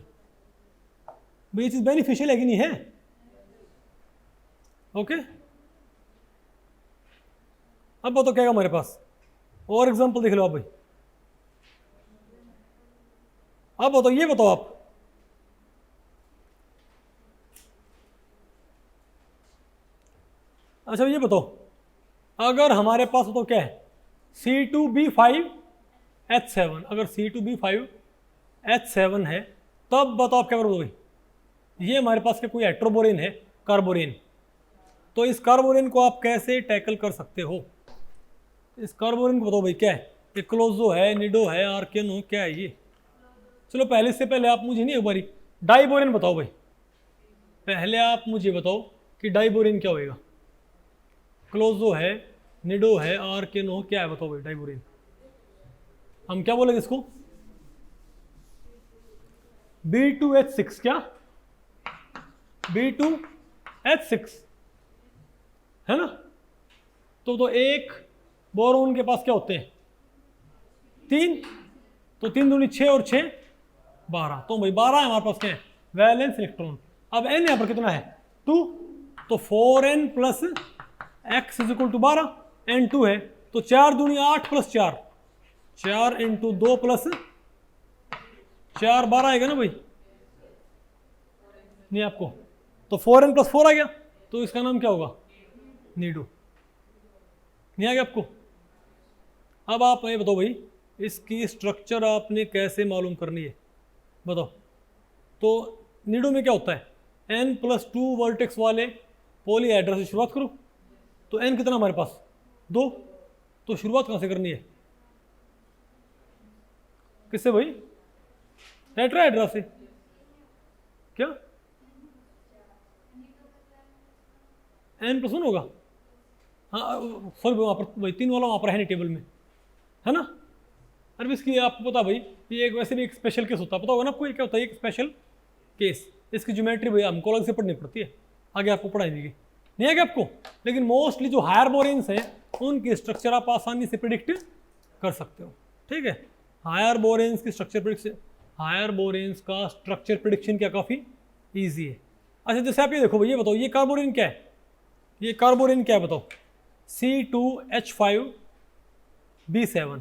भाई, ये चीज बेनिफिशियल है कि नहीं है? ओके अब बताओ क्या है हमारे पास, और एग्जांपल देख लो आप भाई। अब बताओ, ये बताओ आप, अच्छा ये बताओ, अगर हमारे पास तो क्या है C2B5H7, अगर C2B5H7 है तब बताओ आप क्या करोगे भाई? ये हमारे पास क्या कोई हेट्रोबोरेन है, कार्बोरेन, तो इस कार्बोरेन को आप कैसे टैकल कर सकते हो? इस कार्बोरेन को बताओ भाई क्या है? ये क्लोजो है, निडो है, आर्केनो, क्या है ये? चलो पहले से पहले आप मुझे नहीं एक बारी डाइबोरेन बताओ भाई। पहले आप मुझे बताओ कि डाइबोरेन क्या होएगा? क्लोजो है, निडो है, आर्केनो, क्या है बताओ भाई डाइबोरेन? हम क्या बोलेंगे इसको? B2H6, क्या B2H6 है ना? तो एक बोरोन के पास क्या होते हैं? 3, तो 3 दूनी 6 और 6 12, तो भाई 12 है हमारे पास क्या है? Valence electron. अब n यहाँ पर कितना है? 2, तो 4n plus x is equal to 12, n 2 है, तो 4 दूनी 8 प्लस 4, 4 इंटू 2 प्लस 4 12 आएगा ना भाई? नहीं आपको, तो 4n प्लस 4 आ गया, तो इसका नाम क्या होगा? नीडो। नहीं आ गया आपको? अब आप ये बताओ भाई, इसकी स्ट्रक्चर आपने कैसे मालूम करनी है बताओ? तो नीडो में क्या होता है? n+2 वर्टेक्स वाले पॉलीहेड्रा से शुरुआत करो, तो n कितना हमारे पास? 2, तो शुरुआत कहाँ से करनी है? किससे भाई? टेट्राहेड्रा से। क्या n+1 होगा? हाँ सॉरी, वहाँ पर भाई 3 वाला वहाँ पर है नहीं टेबल में, है ना? अरे इसकी आपको पता भाई, ये एक वैसे भी एक स्पेशल केस होता है, पता होगा ना आपको ये क्या होता है? एक स्पेशल केस, इसकी ज्योमेट्री भाई हमको अलग से पढ़नी पड़ती है, आगे आपको पढ़ाई देगी, नहीं आगे आपको। लेकिन मोस्टली जो हायर बोरेन्स हैं उनकी स्ट्रक्चर आप आसानी से प्रिडिक्ट कर सकते हो, ठीक है? हायर बोरेन्स की स्ट्रक्चर प्रिडिक्शन, हायर बोरेन्स का स्ट्रक्चर प्रिडिक्शन क्या काफ़ी ईजी है। अच्छा जैसे आप ये देखो भाई, ये बताओ ये कार्बोरेन क्या है? ये कार्बोरेन क्या है बताओ? C2H5B7,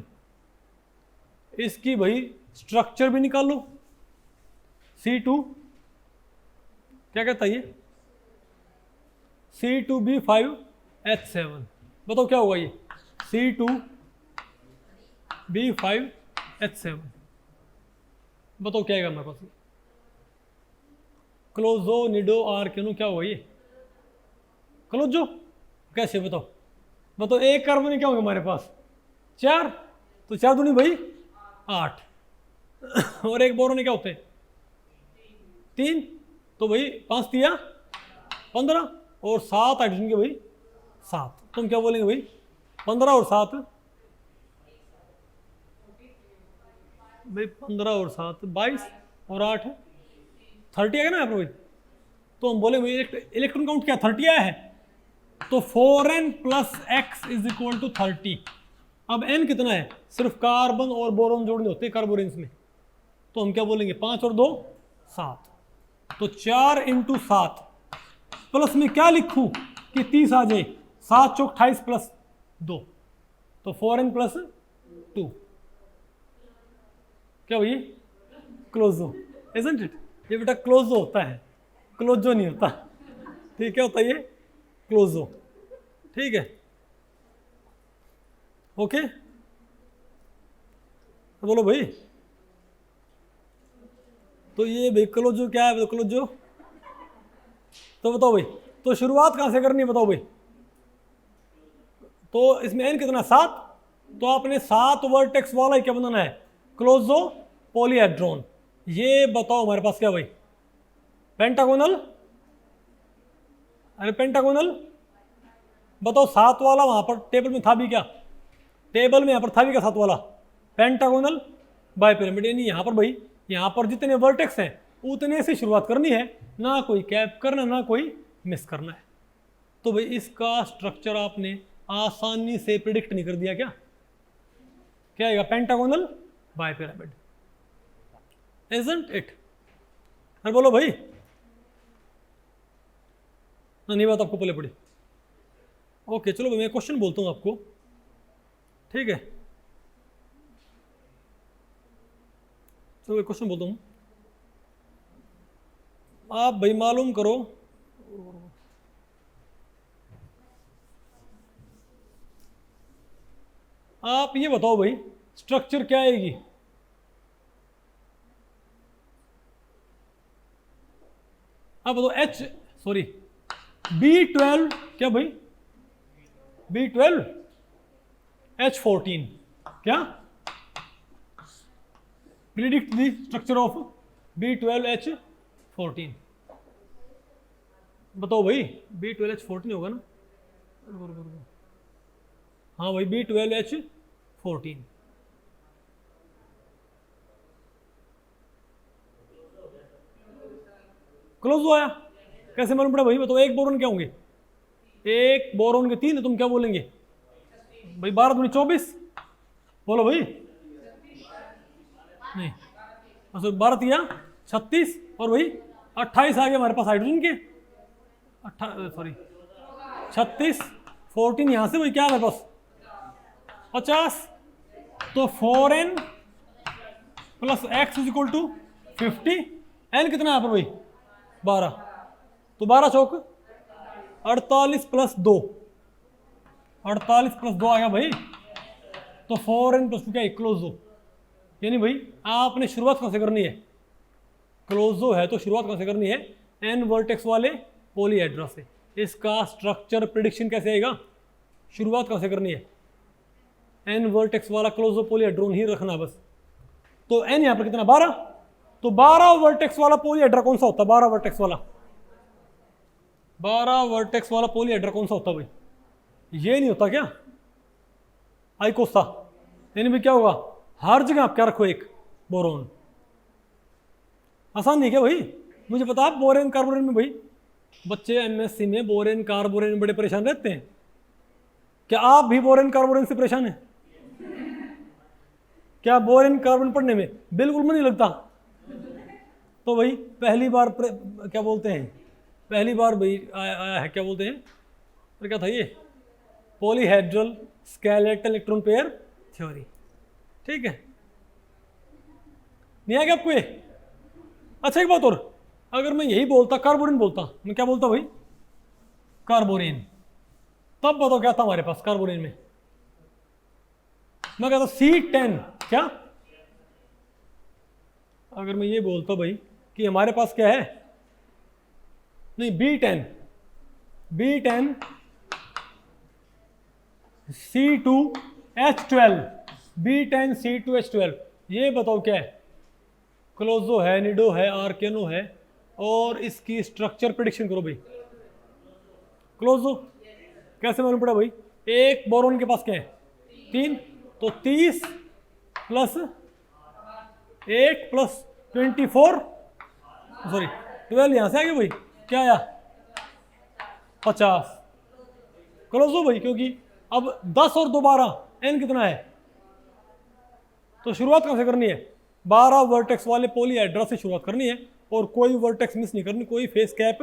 इसकी भाई स्ट्रक्चर भी निकाल लो। C2 क्या कहता है ये? C2B5H7, बताओ क्या होगा ये? C2B5H7, बताओ क्या आएगा हमारे पास? क्लोजो, निडो, आर्केनो, क्या होगा ये? क्लोजो। कैसे बताओ? बताओ एक कार्बन क्या होगा हमारे पास? 4, तो 4 दूनी भाई 8 और एक बोरोन क्या होते हैं? 3, तो भाई 5 दिया 15 और 7 हाइड्रोजन के भाई 7, तुम क्या बोलेंगे भाई? 15 और 7 भाई, 15 और 7 22 और 8 30 है ना यहाँ पर भाई? तो हम बोले भाई इलेक्ट्रॉन काउंट क्या 30 आया है, तो 4n plus x is equal to 30। अब n कितना है? सिर्फ कार्बन और बोरोन जोड़ने होते हैं कार्बोरेंस में, तो हम क्या बोलेंगे? 5 और 2 7, तो 4 इंटू 7 प्लस में क्या लिखूं कि 30 आ जाए? 7 चौक 28 प्लस 2, तो 4n प्लस 2, क्या भाई? क्लोजो, इजंट इट? ये बेटा क्लोजो होता है, क्लोजो नहीं होता, ठीक है? होता है ये क्लोजो, ठीक है? ओके तो बोलो भाई, तो ये भाई क्लोजो क्या है? क्लोजो तो बताओ भाई, तो शुरुआत कहां से करनी है बताओ भाई? तो इसमें n कितना? 7, तो आपने 7 वर्टेक्स वाला ही क्या बनाना है? क्लोजो पॉलीहेड्रॉन। ये बताओ हमारे पास क्या भाई? पेंटागोनल। अरे पेंटागोनल बताओ, 7 वाला वहां पर टेबल में था भी क्या? टेबल में यहां पर था भी क्या 7 वाला? पेंटागोनल बाइपिरामिड। यानी यहां पर भाई, यहां पर जितने वर्टेक्स हैं उतने से शुरुआत करनी है, ना कोई कैप करना ना कोई मिस करना है। तो भाई इसका स्ट्रक्चर आपने आसानी से प्रिडिक्ट नहीं कर दिया क्या? क्या आएगा? Pentagonal bipyramid, isn't it? अरे बोलो भाई, नहीं बात आपको पहले पड़ी। ओके चलो भाई मैं क्वेश्चन बोलता हूँ आपको, ठीक है? चलो क्वेश्चन बोलता हूँ, आप भाई मालूम करो आप ये बताओ भाई स्ट्रक्चर क्या आएगी? आप बताओ B12 क्या भाई? B12 H14 क्या? Predict the structure of B12 H14। बताओ भाई B12 H14 होगा ना? हाँ भाई B12 H14। क्लोज हो आया? कैसे मालूम पड़ा भाई? बताओ एक बोरॉन क्या होंगे? एक बोरॉन के 3 है, तुम क्या बोलेंगे भाई? 12 दूनी 24। बोलो भाई। नहीं 12 तिया 36 और भाई 28 आ गया हमारे पास हाइड्रोजन के। 36 14 यहां से भाई क्या है हमारे पास? 50। तो 4n plus x is equal to 50। n कितना है यहाँ पर भाई? 12। तो 12 चौक 48 प्लस 2, 48 प्लस 2 आ गया भाई। तो 4n प्लस 2 क्या है? क्लोजो। यानी भाई आपने शुरुआत कहाँ से करनी है? क्लोजो है तो शुरुआत कहाँ से करनी है? n वर्टेक्स वाले पॉलीहेड्रा से। इसका स्ट्रक्चर प्रेडिक्शन कैसे आएगा? शुरुआत कहाँ से करनी है? n वर्टेक्स वाला क्लोजो पॉलीहेड्रोन ही रखना बस। तो n यहाँ पर कितना? 12। तो 12 वर्टेक्स वाला पॉलीहेड्रा कौन सा होता है? 12 वर्टेक्स वाला, 12 वर्टेक्स वाला पॉलीहेड्रा कौन सा होता है भाई? ये नहीं होता क्या? आइकोसा। यानी भाई क्या होगा? हर जगह आप क्या रखो? एक बोरोन। आसान नहीं क्या भाई? मुझे पता है बोरेन कार्बोरेन में भाई बच्चे एमएससी में बोरेन कार्बोरेन में बड़े परेशान रहते हैं। क्या आप भी बोरेन कार्बोरेन से परेशान हैं? क्या बोरेन कार्बन पढ़ने में बिल्कुल मन नहीं लगता? तो भाई पहली बार क्या बोलते हैं, पहली बार भाई आया है, क्या बोलते हैं, और क्या था ये? Polyhedral skeletal electron pair theory. ठीक है, नहीं आ गया आपको ये? अच्छा एक बात और, अगर मैं यही बोलता कार्बोरेन बोलता, मैं क्या बोलता भाई? कार्बोरेन। तब बताओ क्या था हमारे पास कार्बोरेन में? मैं कहता C10 क्या? अगर मैं ये बोलता भाई कि हमारे पास क्या है? नहीं B10 C2H12, B10 C2H12, ये बताओ क्या है? क्लोजो है, निडो है, आर्केनो है, और इसकी स्ट्रक्चर प्रेडिक्शन करो भाई। क्लोजो कैसे मालूम पड़ा भाई? एक बोरोन के पास क्या है? 3। तो 30 प्लस 8 प्लस 24, सॉरी 12 यहां से आ गया भाई। क्या आया? 50। क्लोजो भाई, क्योंकि अब 10 और 2 12, n कितना है? तो शुरुआत कहां से करनी है? 12 वर्टेक्स वाले पॉलीहेड्रा से शुरुआत करनी है, और कोई वर्टेक्स मिस नहीं करनी, कोई फेस कैप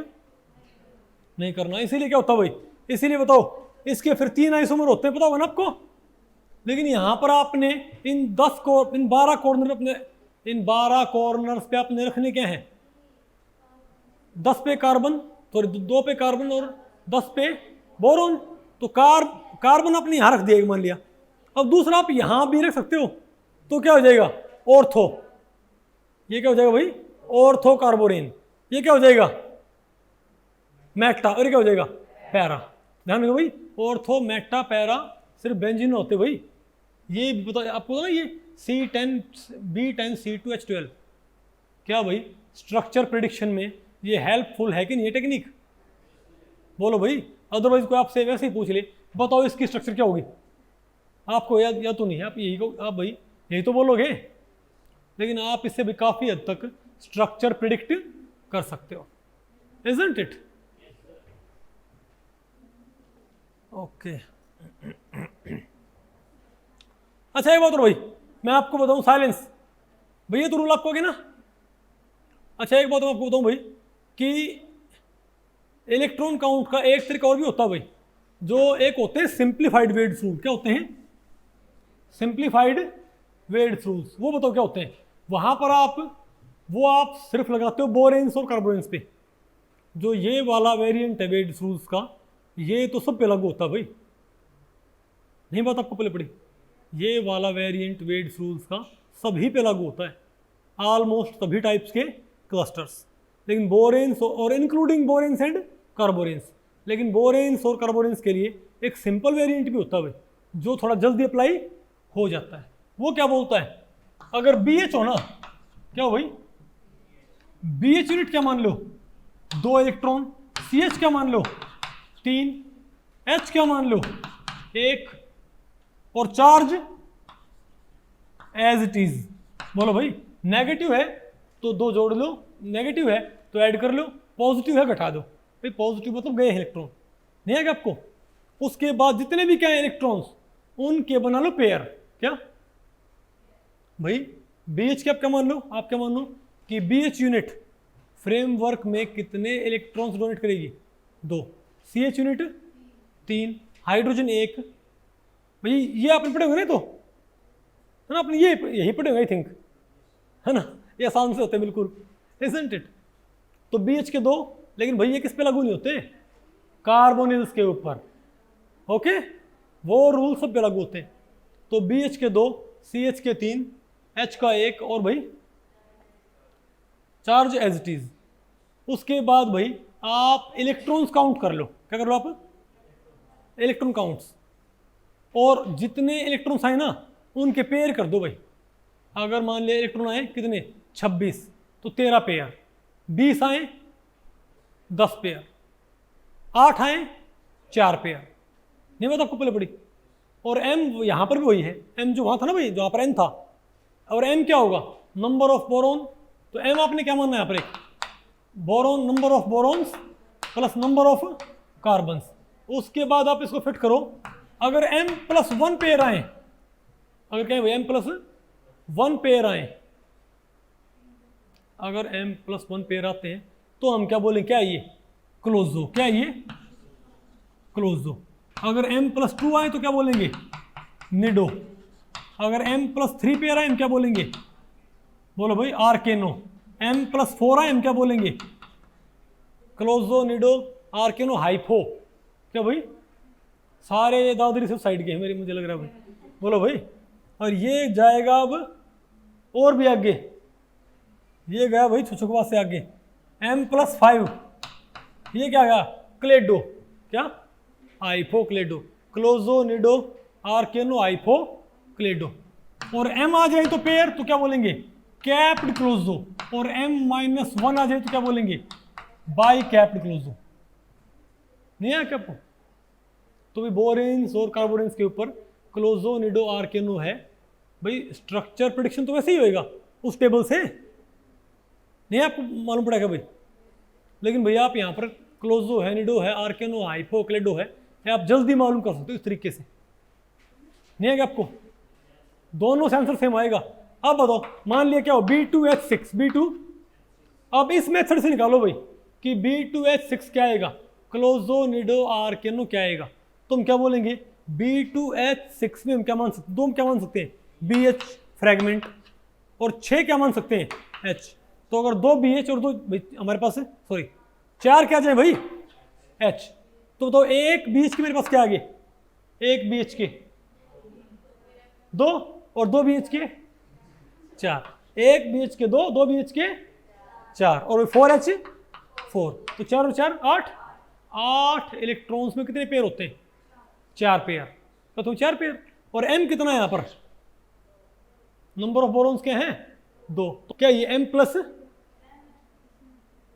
नहीं करना। इसीलिए क्या होता भाई? इसीलिए बताओ इसके फिर 3 आइसोमर होते हैं, पता होगा ना आपको। लेकिन यहां पर आपने इन 12 कॉर्नर अपने, इन 12 कॉर्नर्स पे आपने रखने क्या है? 10 पे कार्बन, सॉरी 2 पे कार्बन और 10 पे बोरोन। तो कार्बन आपने यहां रख दिया मान लिया। अब दूसरा आप यहां भी रख सकते हो, तो क्या हो जाएगा? ऑर्थो। ये क्या हो जाएगा भाई? ऑर्थो कार्बोरेन। ये क्या हो जाएगा? मेटा। और क्या हो जाएगा? पैरा। ध्यान रखो भाई, ऑर्थो मेटा पैरा सिर्फ बेंजीन होते भाई। ये भी पता आपको ना, ये C10 B10 C2H12 क्या भाई स्ट्रक्चर प्रेडिक्शन में ये हेल्पफुल है कि नहीं ये टेक्निक? बोलो भाई, अदरवाइज कोई आपसे वैसे ही पूछ ले बताओ इसकी स्ट्रक्चर क्या होगी, आपको या तो नहीं है, आप यही को आप भाई यही तो बोलोगे। लेकिन आप इससे भी काफ़ी हद तक स्ट्रक्चर प्रिडिक्ट कर सकते हो, इजंट इट? ओके। अच्छा एक बात और भाई, मैं आपको बताऊं, साइलेंस भैया तो रूल आपको आगे ना। अच्छा एक बात मैं आपको बताऊं भाई कि इलेक्ट्रॉन काउंट का एक तरीका और भी होता है भाई, जो एक होते हैं सिंप्लीफाइड वेड्स रूल। क्या होते हैं? Simplified weds rules. वो बताओ क्या होते हैं? वहां पर आप सिर्फ लगाते हो बोरेंस और कार्बोरेंस पे। जो ये वाला वेरिएंट है वेड्स रूल्स का, ये तो सब पे लागू होता है भाई। नहीं बात आपको पहले पड़ी? ये वाला वेरिएंट वेड्स रूल्स का सभी पे लागू होता है, ऑलमोस्ट सभी टाइप्स के क्लस्टर्स। लेकिन बोरेंस और इंक्लूडिंग बोरेंस एंड कार्बोरेंस, लेकिन बोरेंस और कार्बोरेंस के लिए एक सिंपल वेरिएंट भी होता है भाई, जो थोड़ा जल्दी अप्लाई हो जाता है। वो क्या बोलता है? अगर BH हो ना, क्या हो भाई? BH यूनिट क्या मान लो? 2 इलेक्ट्रॉन। CH क्या मान लो? 3। H क्या मान लो? 1। और चार्ज एज इट इज। बोलो भाई, नेगेटिव है तो 2 जोड़ लो, नेगेटिव है तो ऐड कर लो, पॉजिटिव है घटा दो। भाई पॉजिटिव मतलब गए इलेक्ट्रॉन, नहीं है क्या आपको? उसके बाद जितने भी क्या है इलेक्ट्रॉन्स, उनके बना लो पेयर। क्या भाई? BH के आप क्या मान लो? आप क्या मान लो कि BH यूनिट फ्रेमवर्क में कितने इलेक्ट्रॉन्स डोनेट करेगी? 2। CH unit 3, hydrogen 1। भाई ये आपने पढ़े होंगे तो, है ना? आपने यही पढ़े होंगे आई थिंक, है ना? ये आसान से होते हैं बिल्कुल, इजंट इट? तो BH के 2, लेकिन भाई ये किस पे लागू नहीं होते? कार्बोनिल्स के ऊपर। ओके, वो रूल सब पे लागू होते हैं। तो BH के 2, CH के 3, H का 1, और भाई चार्ज एज इट इज। उसके बाद भाई आप इलेक्ट्रॉन्स काउंट कर लो। क्या कर लो आप? Electron counts. और जितने इलेक्ट्रॉन्स आए ना, उनके पेयर कर दो भाई। अगर मान लिया इलेक्ट्रॉन आए कितने? 26, तो 13 पेयर। 20 आए 10 पेयर। 8 आए 4 पेयर। नहीं बात आपको पहले पड़ी? और M यहां पर भी वही है, M जो वहां था ना भाई, जहां पर N था। और M क्या होगा? Number of boron. तो M आपने क्या मानना है यहाँ पर? एक boron, number of बोरॉन्स plus number of carbons. उसके बाद आप इसको फिट करो। अगर M+1 पेयर आए, अगर कहें भाई M+1 पेयर आए, अगर M+1 पेयर आते हैं तो हम क्या बोलें? क्या ये? क्लोजो। क्या ये? क्लोजो। अगर M+2 आए तो क्या बोलेंगे? निडो। अगर M+3 पेयर आए हम क्या बोलेंगे? बोलो भाई, आर्केनो। M+4 आए हम क्या बोलेंगे? क्लोजो, निडो, आर्केनो, हाइपो। क्या भाई? सारे दादरी से साइड के हैं मेरी, मुझे लग रहा है भाई। बोलो भाई। और ये जाएगा अब और भी आगे, ये गया भाई छुछुकवा से आगे। M+5, ये क्या गया? क्लेडो। क्या? Hypho klado. Closo, nido, arachno, hypho klado. और M आ जाए तो पेयर, तो क्या बोलेंगे? Capped closo. और M-1 आ जाए तो क्या बोलेंगे? Bicapped closo. नहीं है क्या आपको? तो भी बोरेंस और कार्बोरेंस के ऊपर क्लोजो, निडो, आर्केनो है भाई। स्ट्रक्चर प्रेडिक्शन तो वैसे ही होएगा उस टेबल से, नहीं आपको मालूम पड़ेगा भाई? लेकिन भैया आप यहाँ पर क्लोजो है, निडो है, आर्केनो, हाइपो क्लेडो है, आप जल्दी मालूम कर सकते हो इस तरीके से। नहीं है क्या आपको? दोनों से आंसर सेम आएगा। अब बताओ, मान लिया क्या हो? B2H6, B2। अब इस मेथड से निकालो भाई कि B2H6 क्या आएगा? क्लोजो, निडो, आर्केनो क्या आएगा? तुम क्या बोलेंगे? B2H6 में हम क्या मान सकते? 2 क्या मान सकते हैं? BH fragment. और 6 क्या मान सकते हैं? H। तो अगर 2 BH और 2 हमारे पास है, सॉरी 4 क्या जाए भाई? H। तो 1 BH के मेरे पास क्या आ गए? 1 BH के 2 और 2 BH के 4। 1 BH के 2, 2 BH के 4, और 4H 4। तो 4 और 4 8। 8 इलेक्ट्रॉन्स में कितने पेयर होते हैं? 4 पेयर। तो 4 पेयर। और M कितना है यहाँ पर? नंबर ऑफ बोरॉन्स क्या हैं? 2। तो क्या ये M+?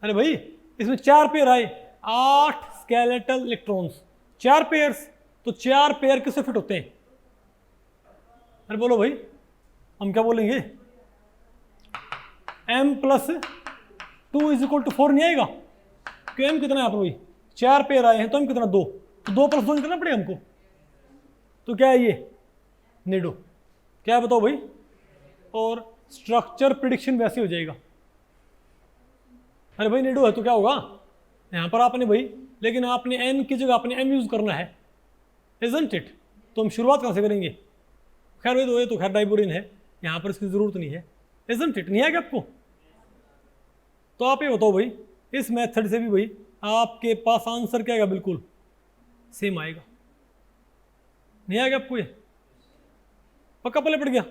अरे भाई इसमें 4 पेयर आए, 8 स्केलेटल इलेक्ट्रॉन्स, 4 पेयर्स। तो 4 पेयर किससे फिट होते हैं? अरे बोलो भाई, हम क्या बोलेंगे? m plus 2 is equal to 4 नहीं आएगा? क्यों m कितना है यहाँ पर भाई? 4 पेयर आए हैं तो m कितना 2, तो 2 प्लस 2 निकलना पड़ेगा हमको। तो क्या है ये? निडो। क्या है बताओ भाई? और स्ट्रक्चर प्रिडिक्शन वैसे हो जाएगा। अरे भाई निडो है तो क्या होगा यहाँ पर आपने भाई, लेकिन आपने n की जगह आपने m यूज करना है, इजंट इट? तो हम शुरुआत कहाँ से करेंगे? खैर भाई तो ये तो खैर डाइबोरिन है, यहाँ पर इसकी जरूरत नहीं है, इजंट इट? नहीं आएगा आपको? तो आप ये बताओ भाई, इस मेथड से भी भाई आपके पास आंसर क्या आएगा? बिल्कुल सेम आएगा। नहीं आएगा आपको? ये पक्का पल्ले पड़ गया?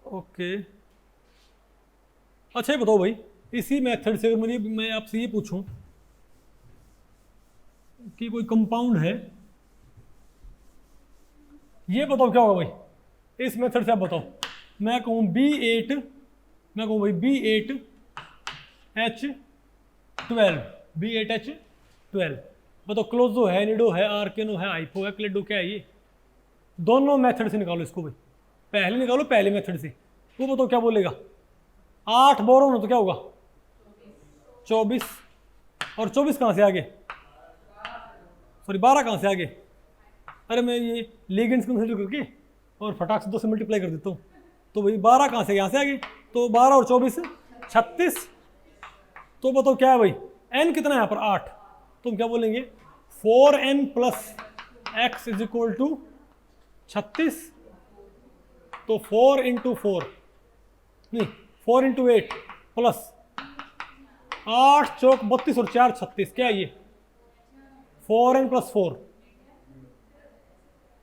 ओके अच्छा ये बताओ भाई, इसी मेथड से अगर मैं आपसे ये पूछूं कि कोई कंपाउंड है, ये बताओ क्या होगा भाई? इस मेथड से आप बताओ। मैं कहूं B8, मैं कहूं भाई B8H12, B8H12, बताओ क्लोजो है, निडो है, आर्केनो है, हाइपो है, क्लेडो, क्या है ये? दोनों मेथड से निकालो इसको भाई, पहले निकालो पहले मेथड से। वो बताओ क्या बोलेगा? 8 बोरोन हो तो क्या होगा? 24, और 24 कहाँ से आगे? सॉरी 12 कहाँ से आगे? अरे मैं ये लिगेंड्स कंसीडर करके और फटाक से 2 से मल्टीप्लाई कर देता हूँ, तो भाई 12 कहाँ से? यहाँ से आगे, तो 12 और 24 36। तो बताओ क्या है भाई? n कितना है यहाँ पर? 8। तो हम क्या बोलेंगे? 4n plus x is equal to 36। तो 4 इंटू 4 नहीं 4 इंटू 8 प्लस 8 चौक 32 और 4 36, क्या है ये? 4n प्लस 4,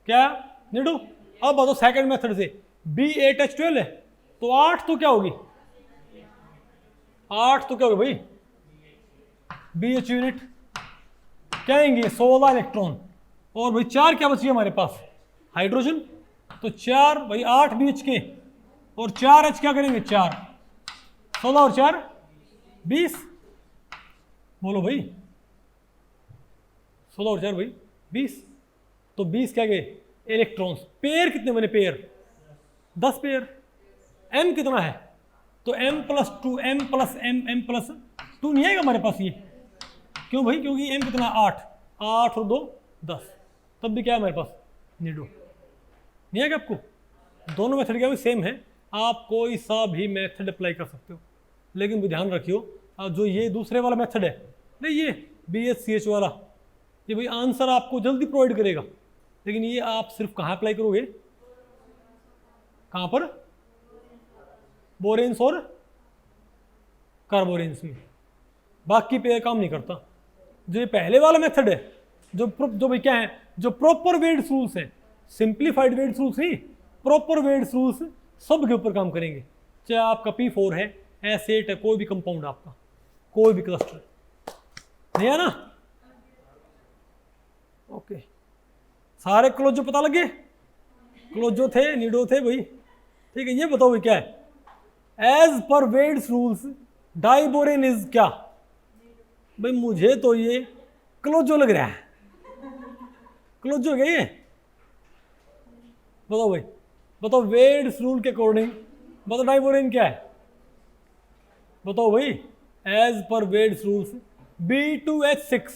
क्या निडू? अब बताओ सेकंड मेथड से, B8H12 है तो 8 तो क्या होगी? 8 तो क्या होगी भाई? BH यूनिट क्या आएंगे? 16 इलेक्ट्रॉन, और भाई 4 क्या बची है हमारे पास? हाइड्रोजन। तो 4 भाई 8 BH के और 4H क्या करेंगे? 4, 16 और 4 20। बोलो भाई, 16 और 4 भाई 20। तो 20 क्या गए? इलेक्ट्रॉन्स। पेयर कितने बने? Pair 10 pair. m कितना है? तो m plus 2, m plus m plus 2 नहीं आएगा हमारे पास ये। क्यों भाई? क्योंकि m कितना? 8, 8 और 2 10, तब भी क्या है हमारे पास? निडो। नहीं आएगा आपको? दोनों मेथड क्या सेम है, आप कोई सा भी मेथड अप्लाई कर सकते हो, लेकिन भी ध्यान रखियो जो ये दूसरे वाला मेथड है नहीं, ये BHCH वाला, ये भाई आंसर आपको जल्दी प्रोवाइड करेगा, लेकिन ये आप सिर्फ कहाँ अप्लाई करोगे? कहाँ पर? बोरेन्स और कार्बोरेन्स में, बाकी पे काम नहीं करता। जो ये पहले वाला मेथड है, जो भाई क्या है, जो प्रॉपर वेड्स रूल्स है, सिंप्लीफाइड वेड्स रूल्स नहीं, प्रॉपर वेड्स रूल्स सब के ऊपर काम करेंगे। चाहे आपका P4 है, S8 है, कोई भी कंपाउंड आपका, कोई भी क्लस्टर, नहीं है ना? ओके सारे क्लोजो पता लगे? क्लोजो थे, निडो थे भाई, ठीक है। ये बताओ भाई क्या है? As per weds rules diborane is क्या? भाई मुझे तो ये क्लोजो लग रहा है, क्लोजो क्या ये? बताओ भाई, बताओ वेड्स रूल के अकॉर्डिंग बताओ डाइबोरेन क्या है? बताओ भाई, as per weds rules B2H6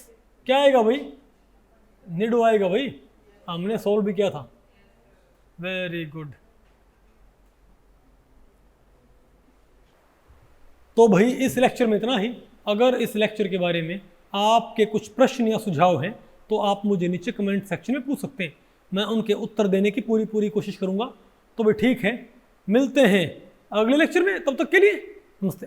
क्या आएगा भाई? निडो आएगा भाई, हमने सोल्व भी किया था। Very good. तो भाई इस लेक्चर में इतना ही। अगर इस लेक्चर के बारे में आपके कुछ प्रश्न या सुझाव हैं तो आप मुझे नीचे कमेंट सेक्शन में पूछ सकते हैं, मैं उनके उत्तर देने की पूरी कोशिश करूंगा। तो भाई ठीक है, मिलते हैं अगले लेक्चर में, तब तक के लिए नमस्ते।